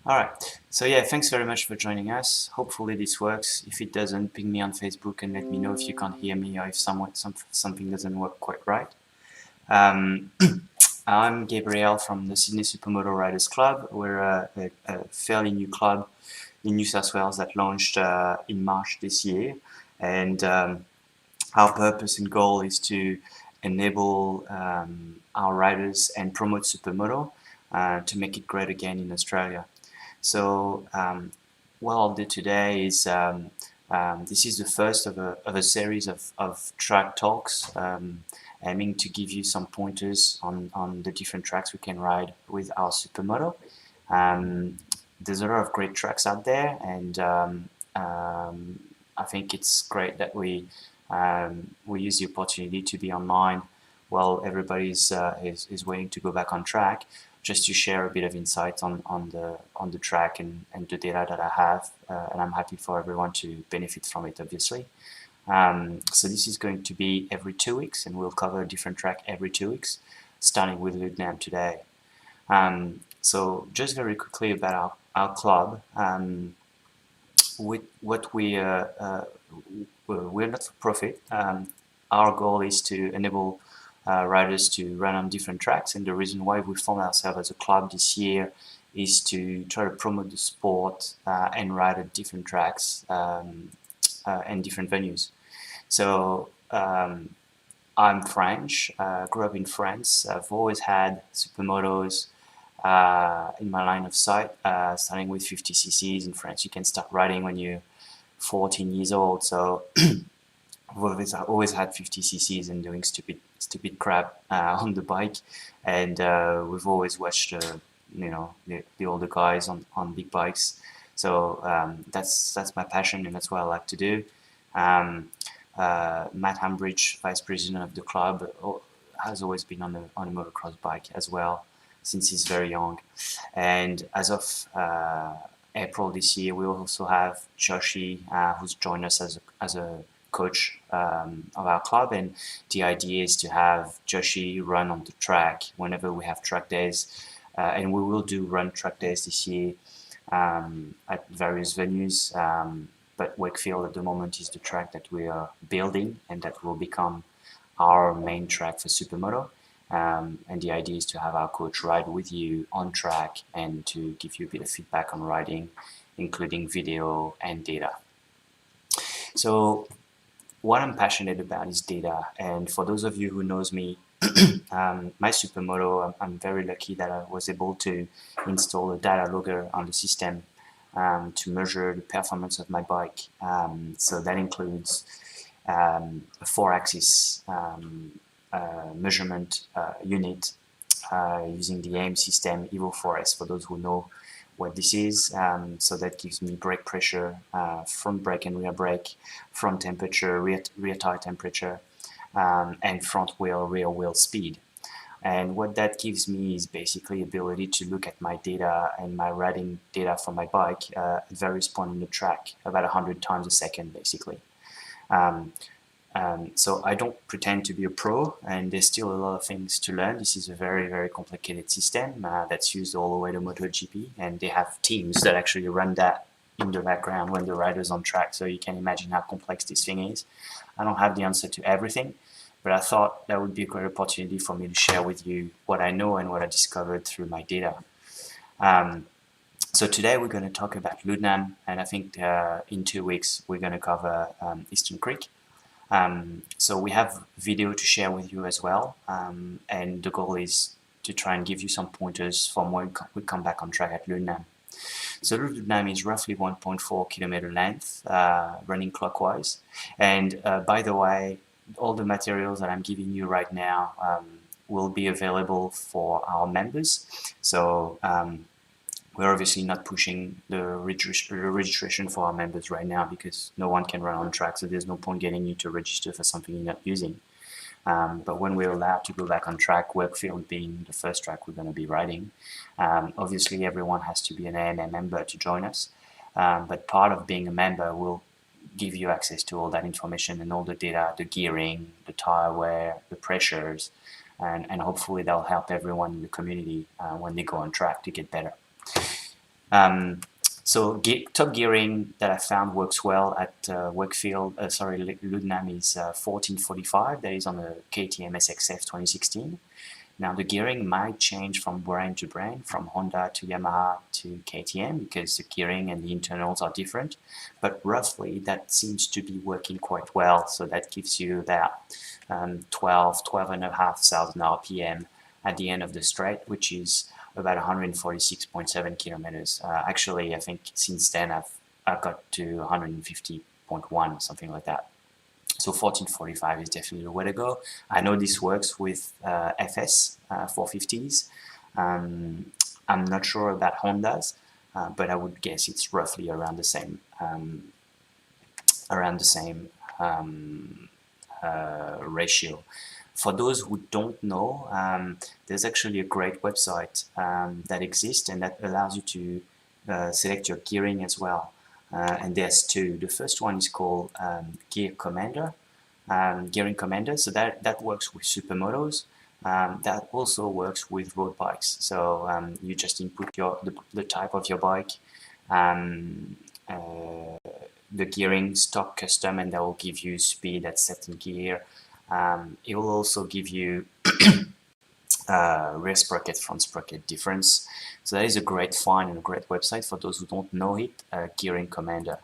All right. So yeah, thanks very much for joining us. Hopefully this works. If it doesn't, ping me on Facebook and let me know if you can't hear me or if something doesn't work quite right. Um, I'm Gabriel from the Sydney Supermoto Riders Club. We're a fairly new club in New South Wales that launched in March this year, and our purpose and goal is to enable our riders and promote Supermoto to make it great again in Australia. So what I'll do today is this is the first of a series of track talks aiming to give you some pointers on the different tracks we can ride with our Supermoto. There's a lot of great tracks out there, and I think it's great that we use the opportunity to be online while everybody is waiting to go back on track, just to share a bit of insight on the track and the data that I have, and I'm happy for everyone to benefit from it, obviously. So this is going to be every 2 weeks, and we'll cover a different track every 2 weeks, starting with Luddenham today. So just very quickly about our club. With what we're not for profit. Our goal is to enable riders to run on different tracks, and the reason why we formed ourselves as a club this year is to try to promote the sport and ride at different tracks and different venues. So I'm French, grew up in France. I've always had supermotos in my line of sight, starting with 50 cc's. In France, you can start riding when you're 14 years old. So I've always had 50 cc's and doing stupid crap on the bike, and we've always watched the older guys on big bikes. So that's my passion, and that's what I like to do. Matt Hambridge, vice president of the club, has always been on a motocross bike as well since he's very young. And as of April this year, we also have Joshi, who's joined us as a coach of our club, and the idea is to have Joshi run on the track whenever we have track days, and we will do run track days this year at various venues, but Wakefield at the moment is the track that we are building and that will become our main track for Supermoto. And the idea is to have our coach ride with you on track and to give you a bit of feedback on riding, including video and data. So what I'm passionate about is data, and for those of you who knows me, my Supermoto, I'm very lucky that I was able to install a data logger on the system to measure the performance of my bike. So that includes a 4-axis measurement unit using the AIM system Evo 4S, for those who know what this is. So that gives me brake pressure, front brake and rear brake, front temperature, rear tire temperature, and front wheel, rear wheel speed. And what that gives me is basically ability to look at my data and my riding data from my bike at various points in the track, about 100 times a second, basically. So I don't pretend to be a pro, and there's still a lot of things to learn. This is a very, very complicated system that's used all the way to MotoGP, and they have teams that actually run that in the background when the rider's on track, so you can imagine how complex this thing is. I don't have the answer to everything, but I thought that would be a great opportunity for me to share with you what I know and what I discovered through my data. So today we're going to talk about Luddenham, and I think in 2 weeks we're going to cover Eastern Creek. So we have video to share with you as well, and the goal is to try and give you some pointers from when we come back on track at Luddenham. So Luddenham is roughly 1.4 kilometer length, running clockwise, and by the way, all the materials that I'm giving you right now will be available for our members. So we're obviously not pushing the registration for our members right now because no one can run on track, so there's no point getting you to register for something you're not using. But when we're allowed to go back on track, Wakefield being the first track we're going to be riding, obviously everyone has to be an AMA member to join us, but part of being a member will give you access to all that information and all the data, the gearing, the tire wear, the pressures, and hopefully that'll help everyone in the community when they go on track to get better. So top gearing that I found works well at Luddenham is 1445. That is on the KTM SXF 2016. Now the gearing might change from brand to brand, from Honda to Yamaha to KTM, because the gearing and the internals are different. But roughly that seems to be working quite well. So that gives you that 12,500 RPM at the end of the straight, which is about 146.7 kilometers. Actually, I think since then I've got to 150.1, something like that. So 1445 is definitely the way to go. I know this works with FS 450s. I'm not sure about Hondas, but I would guess it's roughly around the same ratio. For those who don't know, there's actually a great website that exists and that allows you to select your gearing as well. And there's two. The first one is called Gearing Commander. So that works with supermotos. That also works with road bikes. So you just input the type of your bike, the gearing, stock, custom, and that will give you speed at certain gear. It will also give you rear sprocket, front sprocket difference. So that is a great find and a great website for those who don't know it, Gearing Commander.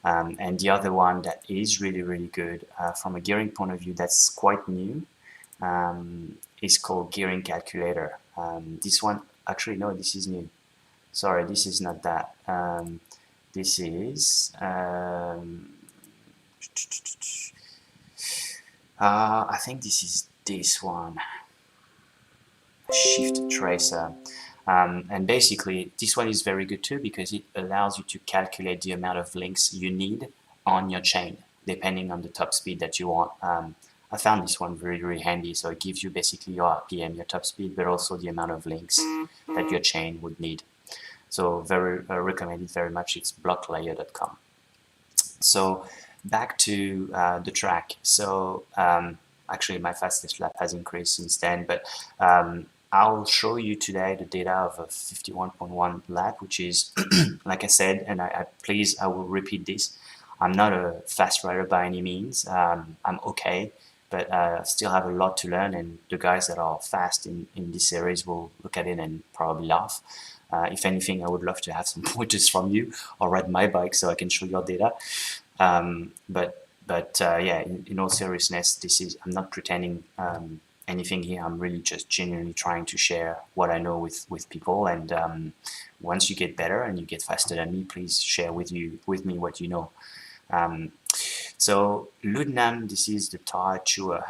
And the other one that is really, really good from a gearing point of view that's quite new is called Gearing Calculator. This one, actually, no, this is new. Sorry, this is not that. This is... I think this is this one. Shift Tracer. And basically this one is very good too because it allows you to calculate the amount of links you need on your chain depending on the top speed that you want. I found this one very, very handy. So it gives you basically your RPM, your top speed, but also the amount of links that your chain would need. So very recommended very much. It's blocklayer.com. So back to the track. So actually my fastest lap has increased since then, but I'll show you today the data of a 51.1 lap, which is, like I said, and I will repeat this. I'm not a fast rider by any means. I'm okay, but I still have a lot to learn, and the guys that are fast in this series will look at it and probably laugh. If anything, I would love to have some pointers from you or ride my bike so I can show your data. But yeah, in all seriousness, I'm not pretending anything here. I'm really just genuinely trying to share what I know with people. And once you get better and you get faster than me, please share with me what you know. So Luddenham, this is the tire chewer.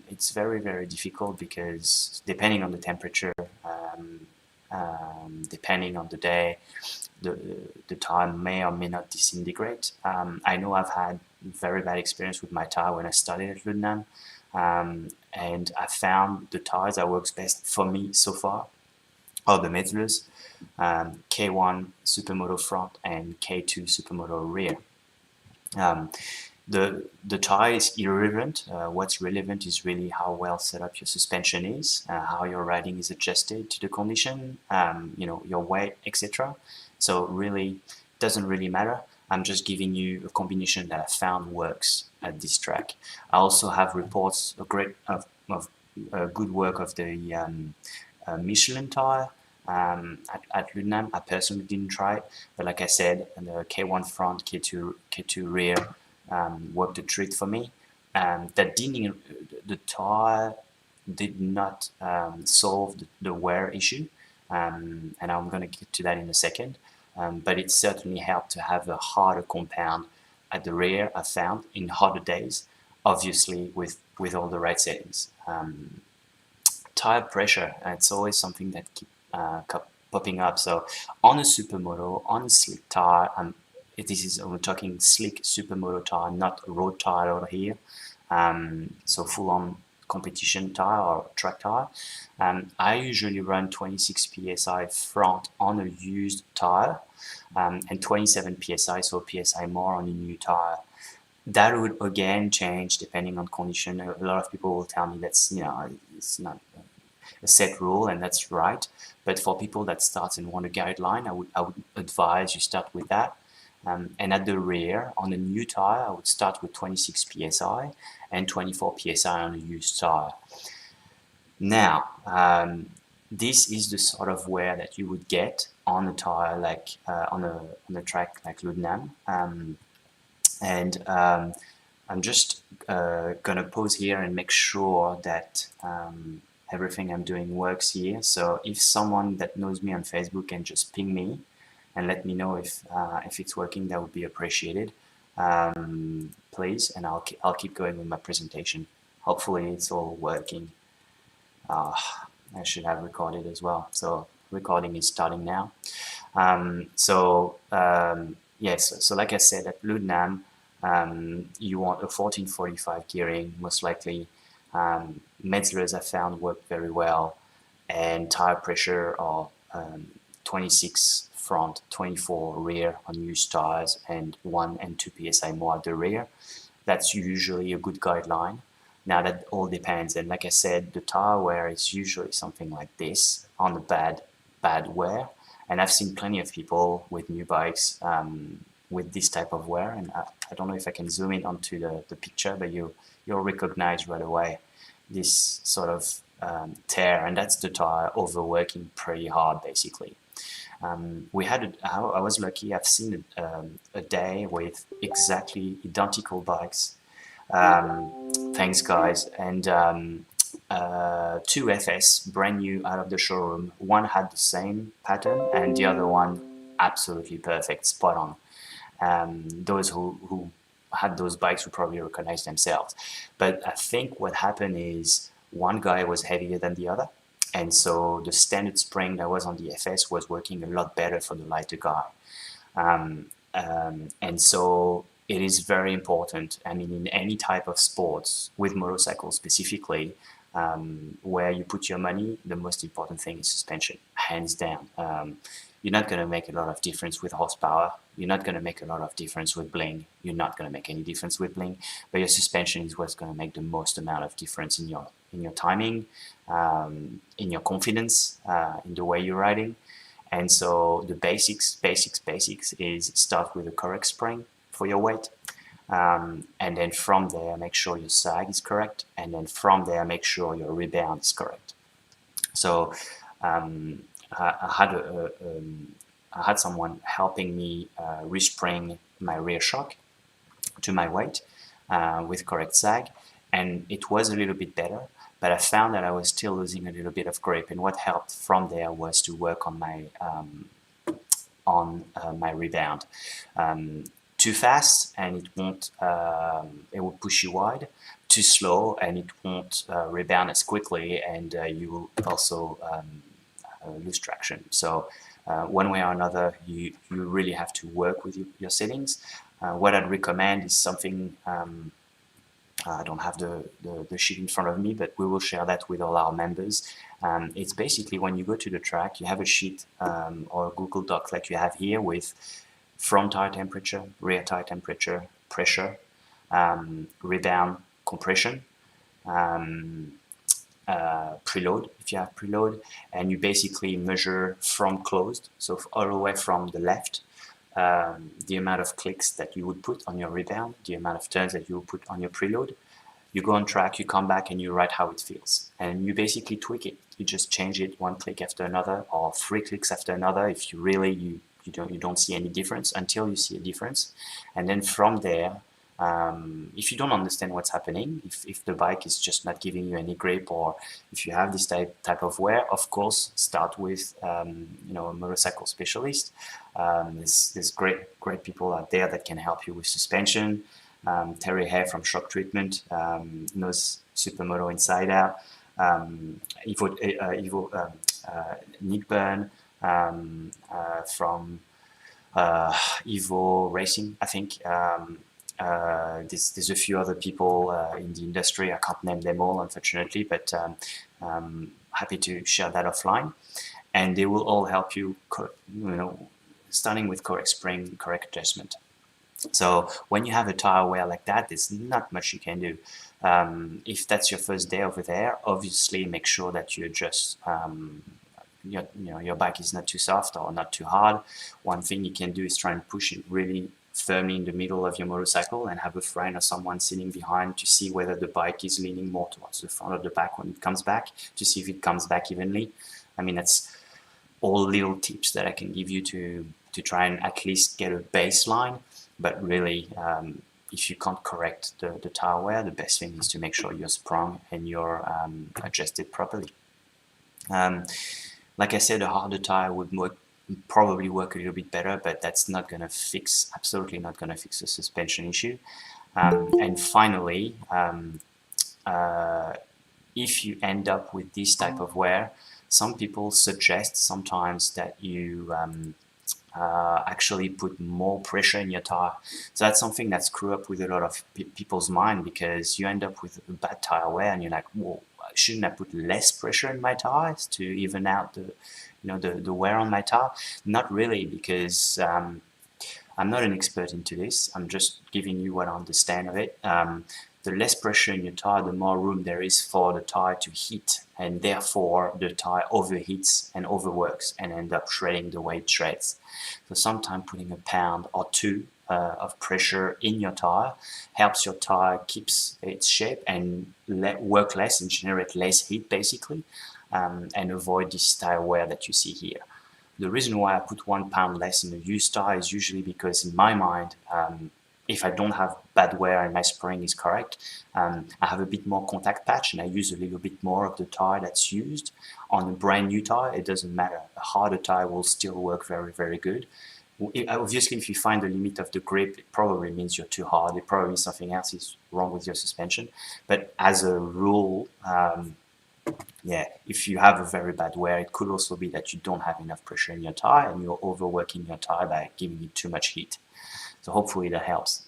It's very, very difficult because depending on the temperature, depending on the day, the tire may or may not disintegrate. I know I've had very bad experience with my tire when I started at Luddenham, and I found the tires that works best for me so far are the Mettlers, K1 Supermoto front and K2 Supermoto rear. The tire is irrelevant. What's relevant is really how well set up your suspension is, how your riding is adjusted to the condition, your weight, etc. So really, doesn't really matter. I'm just giving you a combination that I found works at this track. I also have reports of good work of the Michelin tire at Luddenham. I personally didn't try it, but like I said, the K1 front, K2 rear worked a treat for me. The tire did not solve the wear issue, and I'm going to get to that in a second. But it certainly helped to have a harder compound at the rear, I found, in hotter days, obviously with all the right settings. Tire pressure, it's always something that keeps popping up. So on a Supermoto, on a slick tire, we're talking slick Supermoto tire, not road tire over here. So full-on competition tire or track tire. I usually run 26 psi front on a used tire, and 27 psi, so psi more on a new tire. That would again change depending on condition. A lot of people will tell me that's it's not. a set rule, and that's right. But for people that start and want a guideline, I would advise you start with that. And at the rear, on a new tire, I would start with 26 psi and 24 psi on a used tire. Now, this is the sort of wear that you would get on a tire like on a track like Luddenham. I'm just gonna pause here and make sure that everything I'm doing works here. So if someone that knows me on Facebook can just ping me and let me know if it's working, that would be appreciated, please. And I'll keep going with my presentation. Hopefully it's all working. I should have recorded as well. So recording is starting now. Yes, so like I said, at Luddenham, you want a 1445 gearing, most likely. Metzler's I found work very well, and tire pressure are 26 front, 24 rear on used tires, and 1 and 2 psi more at the rear. That's usually a good guideline. Now that all depends, and like I said, the tire wear is usually something like this on the bad wear, and I've seen plenty of people with new bikes with this type of wear, and I don't know if I can zoom in onto the picture, but you'll recognize right away this sort of tear, and that's the tire overworking pretty hard basically. I was lucky, I've seen a day with exactly identical bikes. Thanks guys, and 2 FS brand new out of the showroom. One had the same pattern and the other one absolutely perfect, spot on. Those who had those bikes would probably recognize themselves. But I think what happened is one guy was heavier than the other, and so the standard spring that was on the FS was working a lot better for the lighter guy. And so it is very important, I mean, in any type of sports, with motorcycles specifically, where you put your money, the most important thing is suspension, hands down. You're not going to make a lot of difference with horsepower. You're not going to make a lot of difference with bling. You're not going to make any difference with bling, but your suspension is what's going to make the most amount of difference in your timing, in your confidence, in the way you're riding. And so the basics is start with a correct spring for your weight. And then from there, make sure your sag is correct. And then from there, make sure your rebound is correct. So I had someone helping me respring my rear shock to my weight with correct sag, and it was a little bit better, but I found that I was still losing a little bit of grip, and what helped from there was to work on my rebound. Too fast and it will push you wide. Too slow and it won't rebound as quickly, and you will also lose traction. So one way or another, you really have to work with your settings. What I'd recommend is something, I don't have the sheet in front of me, but we will share that with all our members. It's basically when you go to the track, you have a sheet or a Google Doc like you have here with front tire temperature, rear tire temperature, pressure, rebound, compression, preload if you have preload, and you basically measure from closed, so all the way from the left, the amount of clicks that you would put on your rebound, the amount of turns that you would put on your preload. You go on track, you come back and you write how it feels, and you basically tweak it. You just change it 1 click after another or 3 clicks after another if you really you don't see any difference until you see a difference. And then from there, if you don't understand what's happening, if the bike is just not giving you any grip, or if you have this type of wear, of course, start with a motorcycle specialist. There's great people out there that can help you with suspension. Terry Hay from Shock Treatment knows Supermoto inside out. Nick Byrne from Evo Racing, I think. There's a few other people in the industry. I can't name them all, unfortunately, but happy to share that offline. And they will all help you, starting with correct spring, correct adjustment. So when you have a tire wear like that, there's not much you can do. If that's your first day over there, obviously make sure that you adjust. Your bike is not too soft or not too hard. One thing you can do is try and push it really firmly in the middle of your motorcycle and have a friend or someone sitting behind to see whether the bike is leaning more towards the front or the back when it comes back, to see if it comes back evenly. I mean, that's all little tips that I can give you to try and at least get a baseline. But really, if you can't correct the tire wear, the best thing is to make sure you're sprung and you're adjusted properly. Like I said, a harder tire would probably work a little bit better, but that's not going to fix, absolutely not going to fix the suspension issue. And finally, if you end up with this type of wear, some people suggest sometimes that you actually put more pressure in your tire. So that's something that screws up with a lot of people's mind, because you end up with a bad tire wear and you're like, whoa, shouldn't I put less pressure in my tires to even out the wear on my tire? Not really, because I'm not an expert into this. I'm just giving you what I understand of it. The less pressure in your tire, the more room there is for the tire to heat, and therefore the tire overheats and overworks and end up shredding the way it shreds. So sometimes putting a pound or two of pressure in your tire helps your tire keeps its shape and work less and generate less heat, basically, and avoid this tire wear that you see here. The reason why I put 1 pound less in a used tire is usually because, in my mind, if I don't have bad wear and my spring is correct, I have a bit more contact patch and I use a little bit more of the tire that's used. On a brand new tire, it doesn't matter. A harder tire will still work very, very good. Obviously, if you find the limit of the grip, it probably means you're too hard. It probably means something else is wrong with your suspension. But as a rule, yeah, if you have a very bad wear, it could also be that you don't have enough pressure in your tire and you're overworking your tire by giving it too much heat. So hopefully that helps.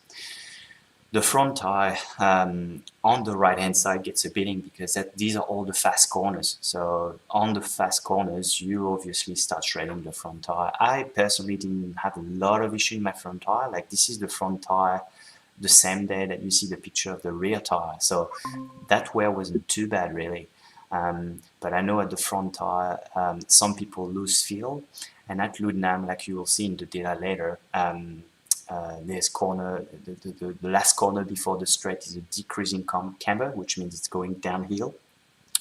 The front tire on the right hand side gets a beating because these are all the fast corners. So on the fast corners, you obviously start shredding the front tire. I personally didn't have a lot of issue in my front tire. Like, this is the front tire the same day that you see the picture of the rear tire. So that wear wasn't too bad, really. But I know at the front tire, some people lose feel, and at Luddenham, like you will see in the data later, there's corner, the last corner before the straight is a decreasing camber, which means it's going downhill.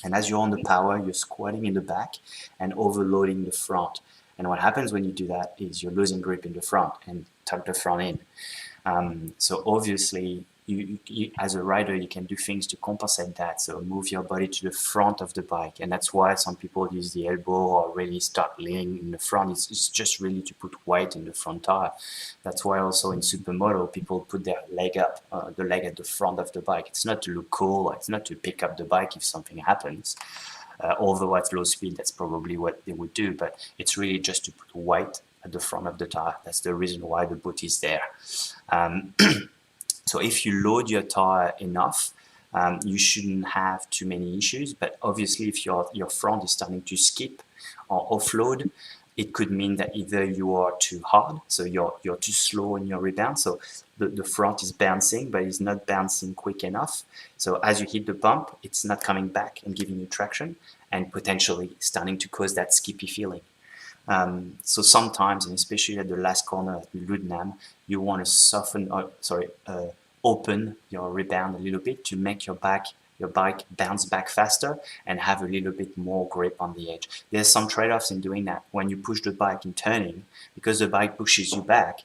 And as you're on the power, you're squatting in the back and overloading the front. And what happens when you do that is you're losing grip in the front and tuck the front in. So obviously, you, as a rider, you can do things to compensate that. So move your body to the front of the bike, and that's why some people use the elbow or really start leaning in the front. It's just really to put weight in the front tire. That's why also in Supermoto, people put their leg up, the leg at the front of the bike. It's not to look cool. It's not to pick up the bike if something happens. Although at low speed, that's probably what they would do. But it's really just to put weight at the front of the tire. That's the reason why the boot is there. So if you load your tire enough, you shouldn't have too many issues. But obviously, if your front is starting to skip or offload, it could mean that either you are too hard, so you're too slow in your rebound. So the front is bouncing, but it's not bouncing quick enough. So as you hit the bump, it's not coming back and giving you traction, and potentially starting to cause that skippy feeling. So sometimes, and especially at the last corner of Luddenham, you want to open your rebound a little bit to make your bike bounce back faster and have a little bit more grip on the edge. There's some trade-offs in doing that. When you push the bike in turning, because the bike pushes you back,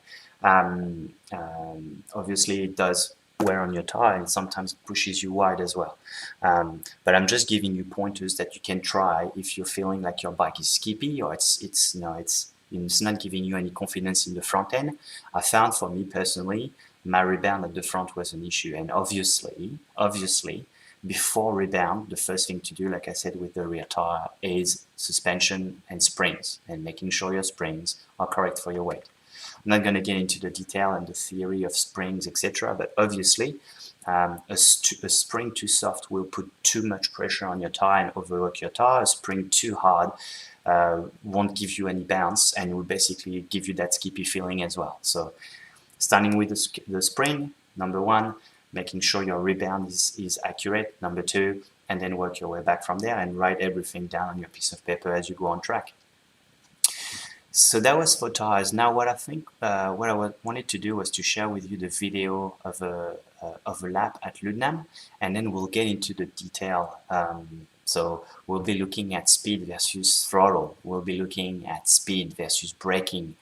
obviously it does wear on your tire and sometimes pushes you wide as well. But I'm just giving you pointers that you can try if you're feeling like your bike is skippy or it's not giving you any confidence in the front end. I found, for me personally, my rebound at the front was an issue, and obviously, before rebound, the first thing to do, like I said with the rear tire, is suspension and springs, and making sure your springs are correct for your weight. I'm not going to get into the detail and the theory of springs, etc., but obviously, a spring too soft will put too much pressure on your tire and overwork your tire. A spring too hard won't give you any bounce and will basically give you that skippy feeling as well. So Starting with the spring, number one, making sure your rebound is accurate, number two, and then work your way back from there and write everything down on your piece of paper as you go on track. So that was for tires. Now what I wanted to do was to share with you the video of a lap at Luddenham, and then we'll get into the detail. So we'll be looking at speed versus throttle. We'll be looking at speed versus braking,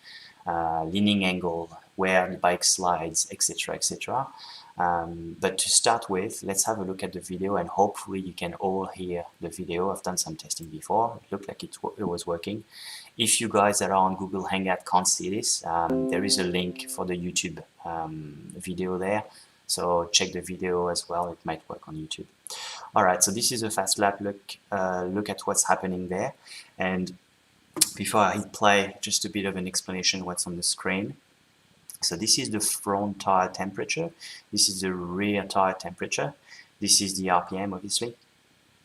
leaning angle, where the bike slides, etc., etc. But to start with, let's have a look at the video, and hopefully you can all hear the video. I've done some testing before. It looked like it was working. If you guys that are on Google Hangout can't see this, there is a link for the YouTube video there. So check the video as well. It might work on YouTube. All right, so this is a fast lap look at what's happening there. And before I hit play, just a bit of an explanation what's on the screen. So this is the front tire temperature. This is the rear tire temperature. This is the RPM, obviously.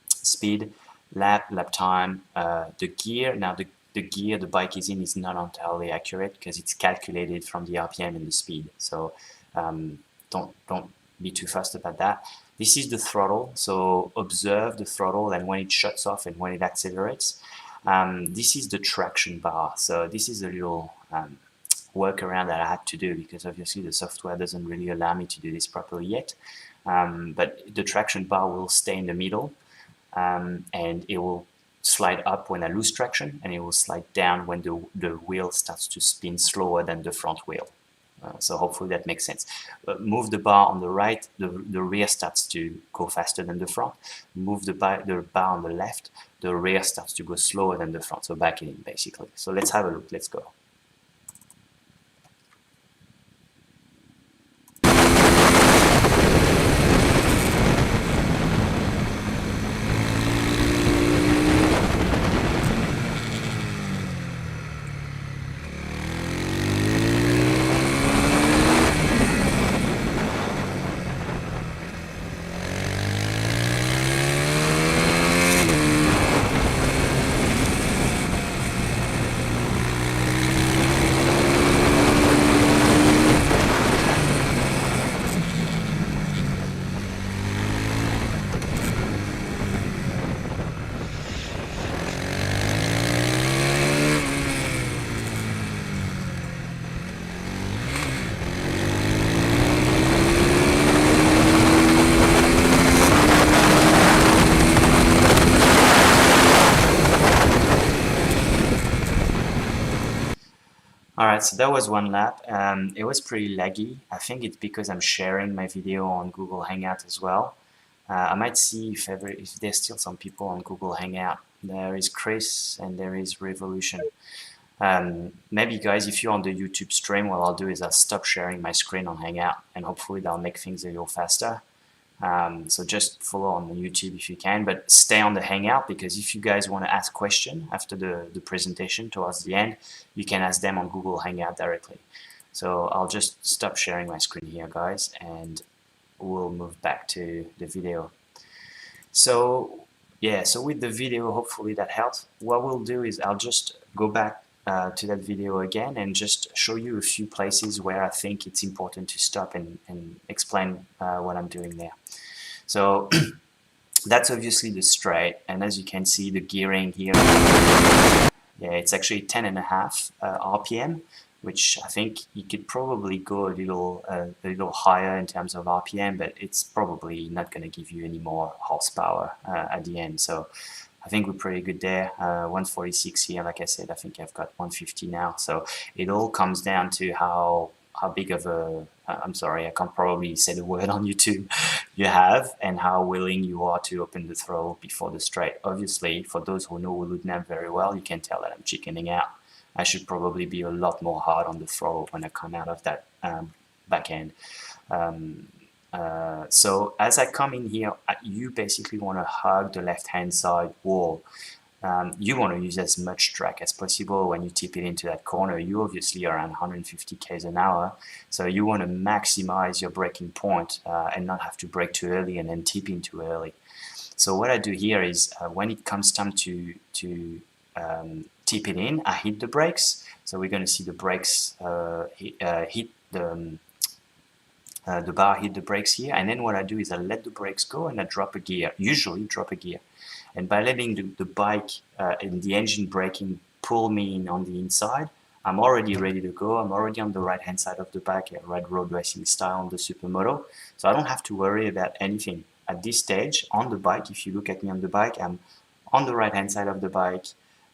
Speed, lap time, the gear. Now the gear the bike is in is not entirely accurate because it's calculated from the RPM and the speed. So don't be too fussed about that. This is the throttle. So observe the throttle and when it shuts off and when it accelerates. This is the traction bar. So this is a little workaround that I had to do because obviously the software doesn't really allow me to do this properly yet. But the traction bar will stay in the middle and it will slide up when I lose traction, and it will slide down when the wheel starts to spin slower than the front wheel. So hopefully that makes sense. Move the bar on the right, the rear starts to go faster than the front. Move the bar on the left, the rear starts to go slower than the front. So back in basically. So let's have a look. Let's go. Alright, so that was one lap. It was pretty laggy. I think it's because I'm sharing my video on Google Hangout as well. I might see if there's still some people on Google Hangout. There is Chris and there is Revolution. Maybe guys, if you're on the YouTube stream, what I'll do is I'll stop sharing my screen on Hangout and hopefully that'll make things a little faster. So just follow on YouTube if you can, but stay on the Hangout because if you guys want to ask questions after the presentation towards the end, you can ask them on Google Hangout directly. So I'll just stop sharing my screen here, guys, and we'll move back to the video. So yeah, so with the video, hopefully that helps. What we'll do is I'll just go back to that video again and just show you a few places where I think it's important to stop and explain what I'm doing there. So that's obviously the straight, and as you can see the gearing here, yeah, it's actually 10.5 RPM, which I think you could probably go a little higher in terms of RPM, but it's probably not going to give you any more horsepower at the end. So I think we're pretty good there. 146 here, like I said, I think I've got 150 now. So it all comes down to how big of a, I'm sorry, I can't probably say the word on YouTube, you have, and how willing you are to open the throttle before the straight. Obviously, for those who know Luddenham very well, you can tell that I'm chickening out. I should probably be a lot more hard on the throttle when I come out of that back end. So as I come in here, you basically want to hug the left-hand side wall. You want to use as much track as possible when you tip it into that corner. You obviously are around 150 km an hour, so you want to maximize your braking point and not have to brake too early and then tip in too early. So what I do here is when it comes time to tip it in, I hit the brakes. So we're going to see the brakes hit the bar hit the brakes here, and then what I do is I let the brakes go and I drop a gear, usually drop a gear. And by letting the bike and the engine braking pull me in on the inside, I'm already ready to go. I'm already on the right hand side of the bike, red road racing style on the Supermoto. So I don't have to worry about anything. At this stage, on the bike, if you look at me on the bike, I'm on the right hand side of the bike.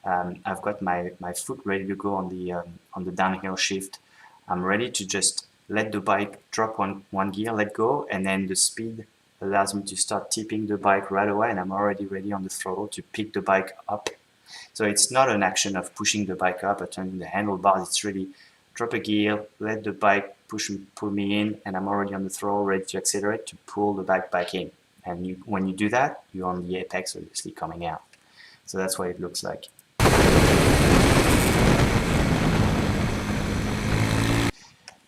I've got my foot ready to go on the downhill shift. I'm ready to just let the bike drop one gear, let go, and then the speed allows me to start tipping the bike right away, and I'm already ready on the throttle to pick the bike up. So it's not an action of pushing the bike up or turning the handlebars. It's really drop a gear, let the bike pull me in, and I'm already on the throttle, ready to accelerate to pull the bike back in. And when you do that, you're on the apex, obviously coming out. So that's what it looks like.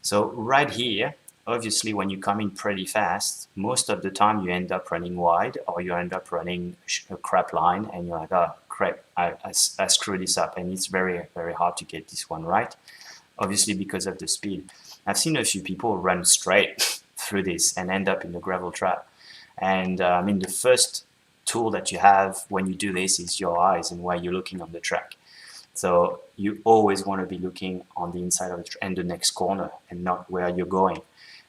So right here, obviously when you come in pretty fast, most of the time you end up running wide, or you end up running a crap line, and you're like, oh crap, I screwed this up, and it's very, very hard to get this one right, obviously because of the speed. I've seen a few people run straight through this and end up in the gravel trap. And I mean, the first tool that you have when you do this is your eyes and where you're looking on the track. So you always want to be looking on the inside of the next corner and not where you're going.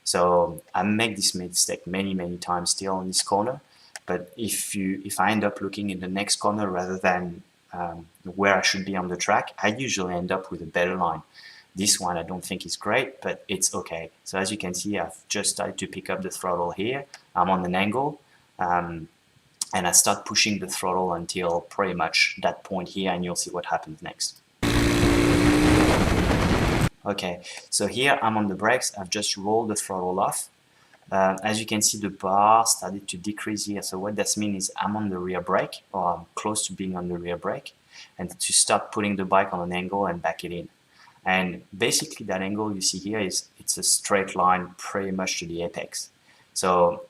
So I make this mistake many times still on this corner. But if I end up looking in the next corner rather than where I should be on the track, I usually end up with a better line. This one I don't think is great, but it's okay. So as you can see, I've just started to pick up the throttle here. I'm on an angle. And I start pushing the throttle until pretty much that point here, and you'll see what happens next. Okay, so here I'm on the brakes. I've just rolled the throttle off. As you can see, the bar started to decrease here. So what that means is I'm on the rear brake, or I'm close to being on the rear brake, and to start putting the bike on an angle and back it in. And basically that angle you see here it's a straight line pretty much to the apex. So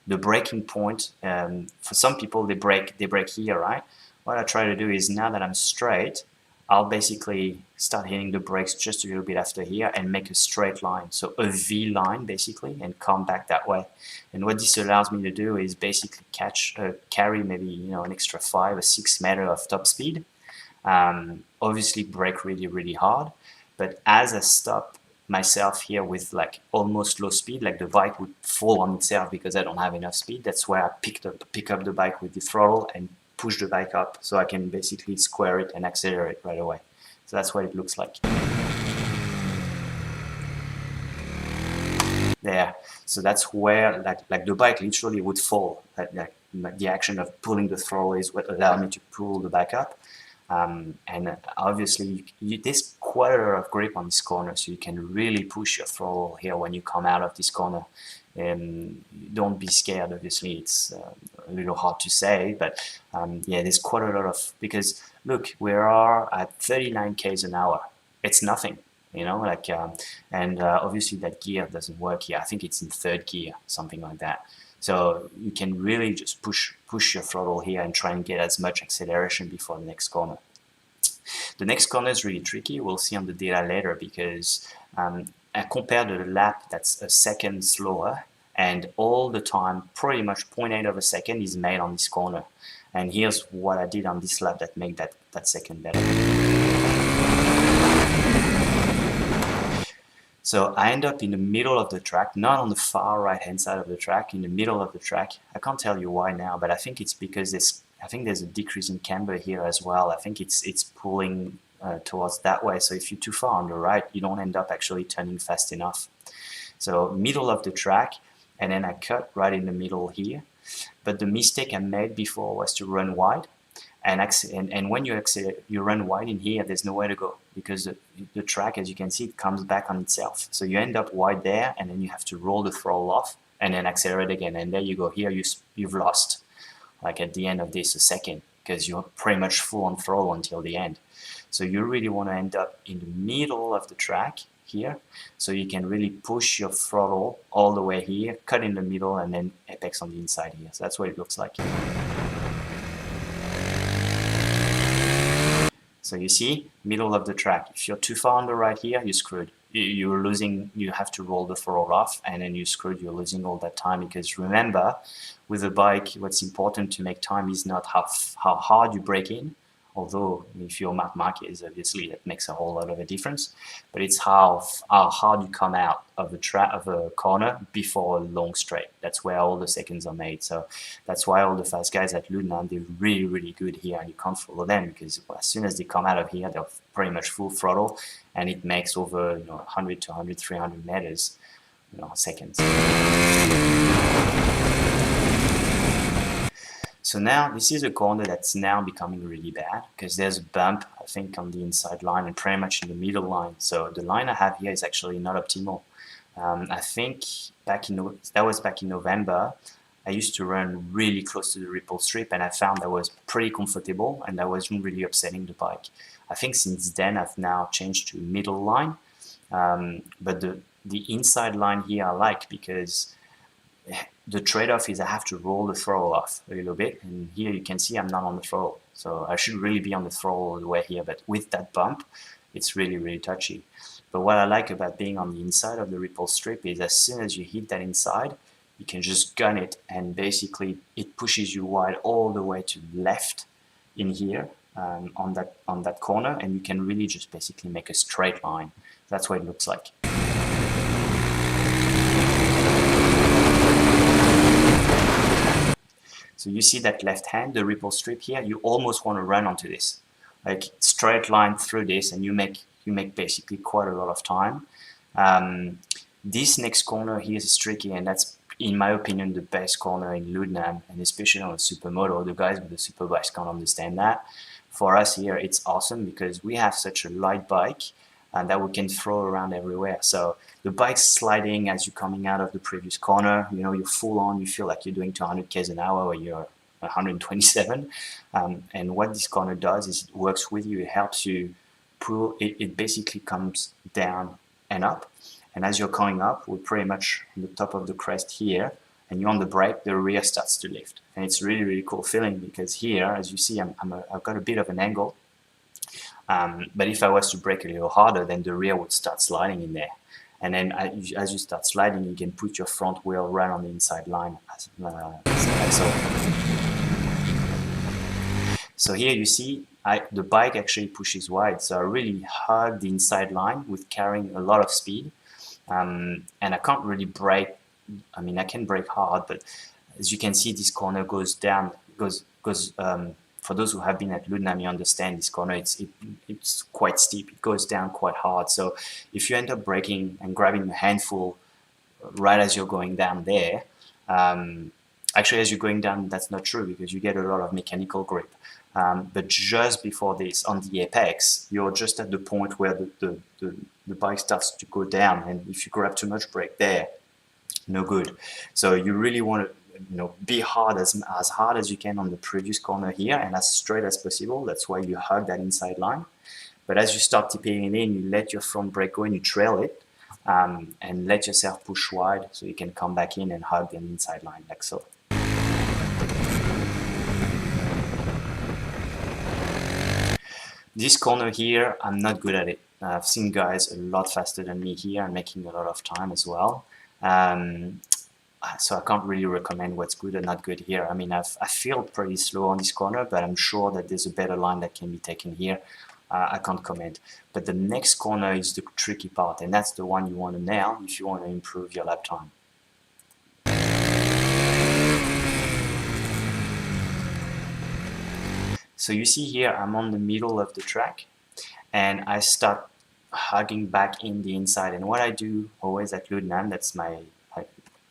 the braking point, for some people they brake here, right? What I try to do is, now that I'm straight, I'll basically start hitting the brakes just a little bit after here and make a straight line, so a V line basically, and come back that way. And what this allows me to do is basically carry maybe an extra 5 or 6 meters of top speed. Obviously brake really hard, but as I stop myself here with like almost low speed, like the bike would fall on itself because I don't have enough speed, that's where I pick up the bike with the throttle and push the bike up, so I can basically square it and accelerate right away. So that's what it looks like there. So that's where like the bike literally would fall. Like the action of pulling the throttle is what allowed me to pull the bike up. And obviously there's quite a lot of grip on this corner, so you can really push your throttle here when you come out of this corner. And don't be scared, obviously it's a little hard to say, but yeah, there's quite a lot of, because look, we are at 39 k's an hour. It's nothing, like and obviously that gear doesn't work here. I think it's in 3rd gear, something like that. So you can really just push your throttle here and try and get as much acceleration before the next corner. The next corner is really tricky. We'll see on the data later, because I compared the lap that's a second slower, and all the time pretty much 0.8 of a second is made on this corner. And here's what I did on this lap that made that second better. So I end up in the middle of the track, not on the far right hand side of the track, in the middle of the track. I can't tell you why now, but I think it's because there's a decrease in camber here as well. I think it's pulling towards that way. So if you're too far on the right, you don't end up actually turning fast enough. So middle of the track, and then I cut right in the middle here. But the mistake I made before was to run wide. And when you run wide in here, there's nowhere to go, because the track, as you can see, it comes back on itself. So you end up wide there, and then you have to roll the throttle off and then accelerate again. And there you go. Here you've lost, like at the end of this, a second, because you're pretty much full on throttle until the end. So you really want to end up in the middle of the track here, so you can really push your throttle all the way here, cut in the middle, and then apex on the inside here. So that's what it looks like. So you see, middle of the track. If you're too far on the right here, you're screwed. you're losing, you have to roll the throttle off, and then you're screwed, you're losing all that time. Because remember, with a bike, what's important to make time is not how hard you brake in, although if you're Marc Marquez, obviously that makes a whole lot of a difference, but it's how hard you come out of a corner before a long straight. That's where all the seconds are made. So that's why all the fast guys at Luddenham, they're really, really good here, and you can't follow them, because as soon as they come out of here, they're pretty much full throttle, and it makes over 100 to 100, 300 meters, seconds. So now this is a corner that's now becoming really bad, because there's a bump, I think, on the inside line and pretty much in the middle line. So the line I have here is actually not optimal. I think that was back in November. I used to run really close to the ripple strip, and I found that was pretty comfortable, and that wasn't really upsetting the bike. I think since then I've now changed to middle line, but the inside line here I like, because the trade-off is I have to roll the throttle off a little bit, and here you can see I'm not on the throttle, so I should really be on the throttle all the way here, but with that bump it's really, really touchy. But what I like about being on the inside of the ripple strip is as soon as you hit that inside, you can just gun it, and basically it pushes you wide all the way to the left in here, on that corner, and you can really just basically make a straight line. That's what it looks like. So you see that left hand, the ripple strip here, you almost want to run onto this, like straight line through this, and you make basically quite a lot of time. This next corner here is tricky, and that's, in my opinion, the best corner in Luddenham, and especially on a Supermoto. The guys with the Superbikes can't understand that. For us here, it's awesome because we have such a light bike and that we can throw around everywhere. So the bike's sliding as you're coming out of the previous corner. You're full on. You feel like you're doing 200 km an hour or you're 127. And what this corner does is it works with you. It helps you pull. It basically comes down and up. And as you're coming up, we're pretty much on the top of the crest here, and you're on the brake, the rear starts to lift. And it's really, really cool feeling, because here, as you see, I've got a bit of an angle. But if I was to brake a little harder, then the rear would start sliding in there. And then as you start sliding, you can put your front wheel right on the inside line, like so. So here you see, the bike actually pushes wide. So I really hug the inside line with carrying a lot of speed. And I can't really brake. I mean, I can brake hard, but as you can see, this corner goes down, for those who have been at Luddenham, you understand this corner, it's quite steep. It goes down quite hard. So if you end up braking and grabbing a handful right as you're going down there, actually as you're going down, that's not true, because you get a lot of mechanical grip. But just before this, on the apex, you're just at the point where the bike starts to go down, and if you grab too much brake there, no good. So you really want to be hard as hard as you can on the previous corner here, and as straight as possible. That's why you hug that inside line. But as you start tipping it in, you let your front brake go and you trail it, and let yourself push wide so you can come back in and hug the inside line like so. This corner here, I'm not good at it. I've seen guys a lot faster than me here and making a lot of time as well. So I can't really recommend what's good and not good here. I mean, I feel pretty slow on this corner, but I'm sure that there's a better line that can be taken here. I can't comment. But the next corner is the tricky part, and that's the one you want to nail if you want to improve your lap time. So you see here, I'm on the middle of the track, and I start hugging back in the inside. And what I do always at Luddenham, that's my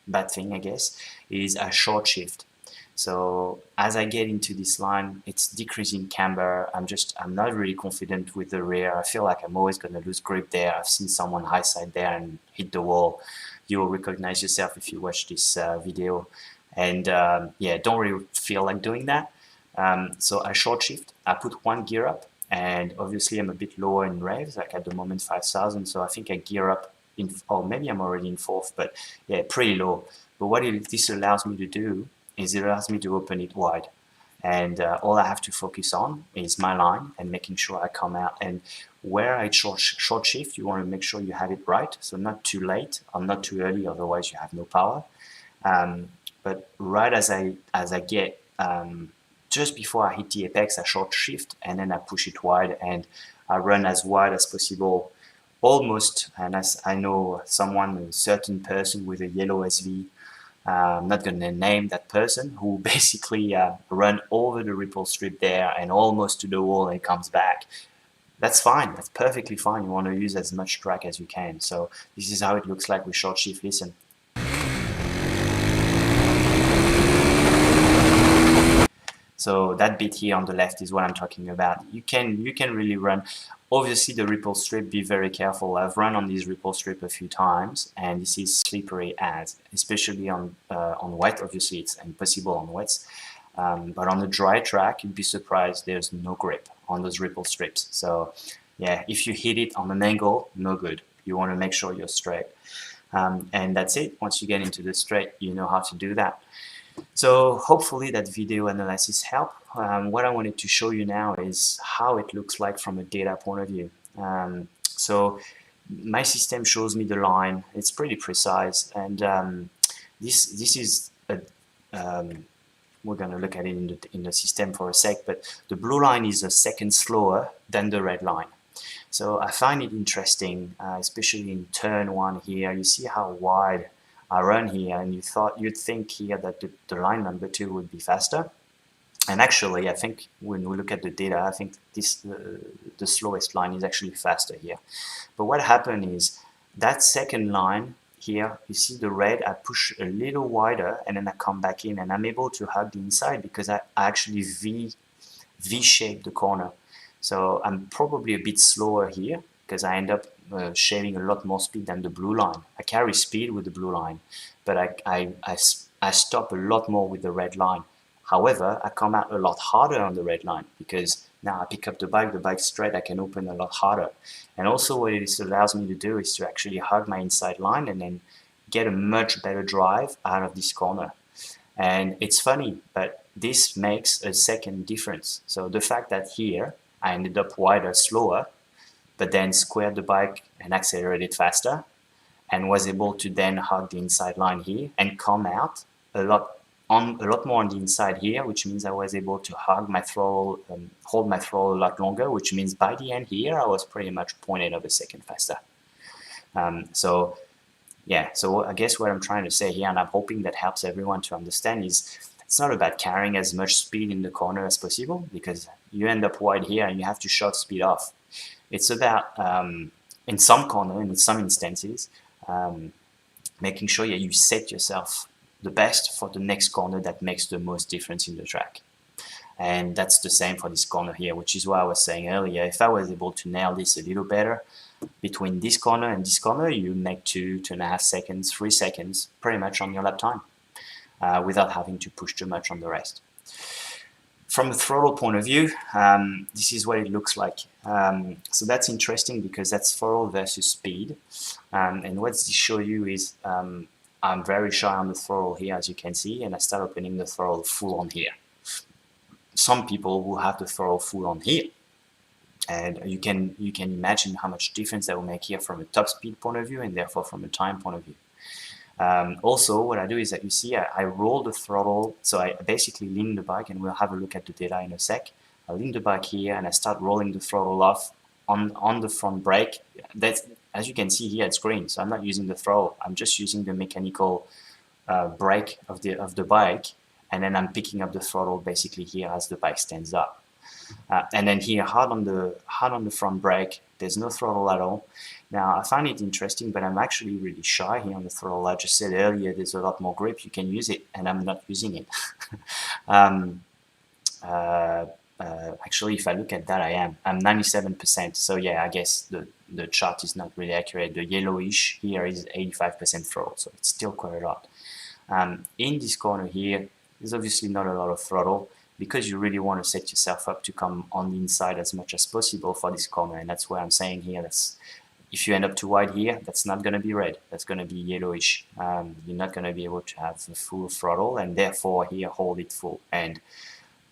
bad thing, I guess, is a short shift. So as I get into this line, it's decreasing camber. I'm not really confident with the rear. I feel like I'm always going to lose grip there. I've seen someone high side there and hit the wall. You will recognize yourself if you watch this video. And yeah, don't really feel like doing that. So I short shift, I put one gear up, and obviously I'm a bit lower in revs, like at the moment 5,000, so I think I gear up or maybe I'm already in fourth, but yeah, pretty low. But what this allows me to do is it allows me to open it wide. and all I have to focus on is my line and making sure I come out. And where I short shift, you want to make sure you have it right, so not too late or not too early, otherwise you have no power. But right as I get just before I hit the apex, I short shift and then I push it wide, and I run as wide as possible, almost. And as I know someone, a certain person with a yellow SV, I'm not going to name that person, who basically run over the ripple strip there and almost to the wall and comes back. That's fine. That's perfectly fine. You want to use as much track as you can. So this is how it looks like with short shift. Listen. So that bit here on the left is what I'm talking about. You can really run. Obviously, the ripple strip, be very careful. I've run on this ripple strip a few times, and this is slippery as, especially on wet. Obviously, it's impossible on wets. But on the dry track, you'd be surprised there's no grip on those ripple strips. So yeah, if you hit it on an angle, no good. You want to make sure you're straight. And that's it. Once you get into the straight, you know how to do that. So hopefully that video analysis helped. What I wanted to show you now is how it looks like from a data point of view. So my system shows me the line. It's pretty precise, and this is a, we're going to look at it in the system for a sec, but the blue line is a second slower than the red line. So I find it interesting, especially in turn one here. You see how wide I run here, and you'd think here that the line number 2 would be faster. And actually, I think when we look at the data, I think this the slowest line is actually faster here. But what happened is that second line here, you see the red, I push a little wider and then I come back in, and I'm able to hug the inside because I actually V-shape the corner. So I'm probably a bit slower here because I end up shaving a lot more speed than the blue line. I carry speed with the blue line, but I stop a lot more with the red line. However, I come out a lot harder on the red line because now I pick up the bike straight, I can open a lot harder. And also what it allows me to do is to actually hug my inside line and then get a much better drive out of this corner. And it's funny, but this makes a second difference. So the fact that here I ended up wider, slower, but then squared the bike and accelerated faster, and was able to then hug the inside line here and come out a lot more on the inside here, which means I was able to hug my throttle, hold my throttle a lot longer, which means by the end here I was pretty much 0.8 of a second faster. So yeah, so I guess what I'm trying to say here, and I'm hoping that helps everyone to understand, is it's not about carrying as much speed in the corner as possible, because you end up wide here and you have to shove speed off. It's about, in some corner, in some instances, making sure you set yourself the best for the next corner that makes the most difference in the track. And that's the same for this corner here, which is what I was saying earlier. If I was able to nail this a little better, between this corner and this corner, you make 2.5 seconds, 3 seconds, pretty much on your lap time, without having to push too much on the rest. From a throttle point of view, this is what it looks like. So that's interesting because that's throttle versus speed. And what this show you is I'm very shy on the throttle here, as you can see, and I start opening the throttle full on here. Some people will have the throttle full on here, and you can imagine how much difference that will make here from a top speed point of view, and therefore from a time point of view. Also, what I do is that you see I roll the throttle, so I basically lean the bike, and we'll have a look at the data in a sec. I lean the bike here and I start rolling the throttle off on the front brake. That's, as you can see here, it's green, so I'm not using the throttle. I'm just using the mechanical brake of the bike, and then I'm picking up the throttle basically here as the bike stands up. And then here, hard on the front brake. There's no throttle at all. Now, I find it interesting, but I'm actually really shy here on the throttle. I just said earlier, there's a lot more grip. You can use it, and I'm not using it. Actually, if I look at that, I'm 97%. So yeah, I guess the chart is not really accurate. The yellowish here is 85% throttle, so it's still quite a lot. In this corner here, there's obviously not a lot of throttle, because you really want to set yourself up to come on the inside as much as possible for this corner. And that's where I'm saying here, that's, if you end up too wide here, that's not going to be red, that's going to be yellowish. You're not going to be able to have the full throttle, and therefore here hold it full. And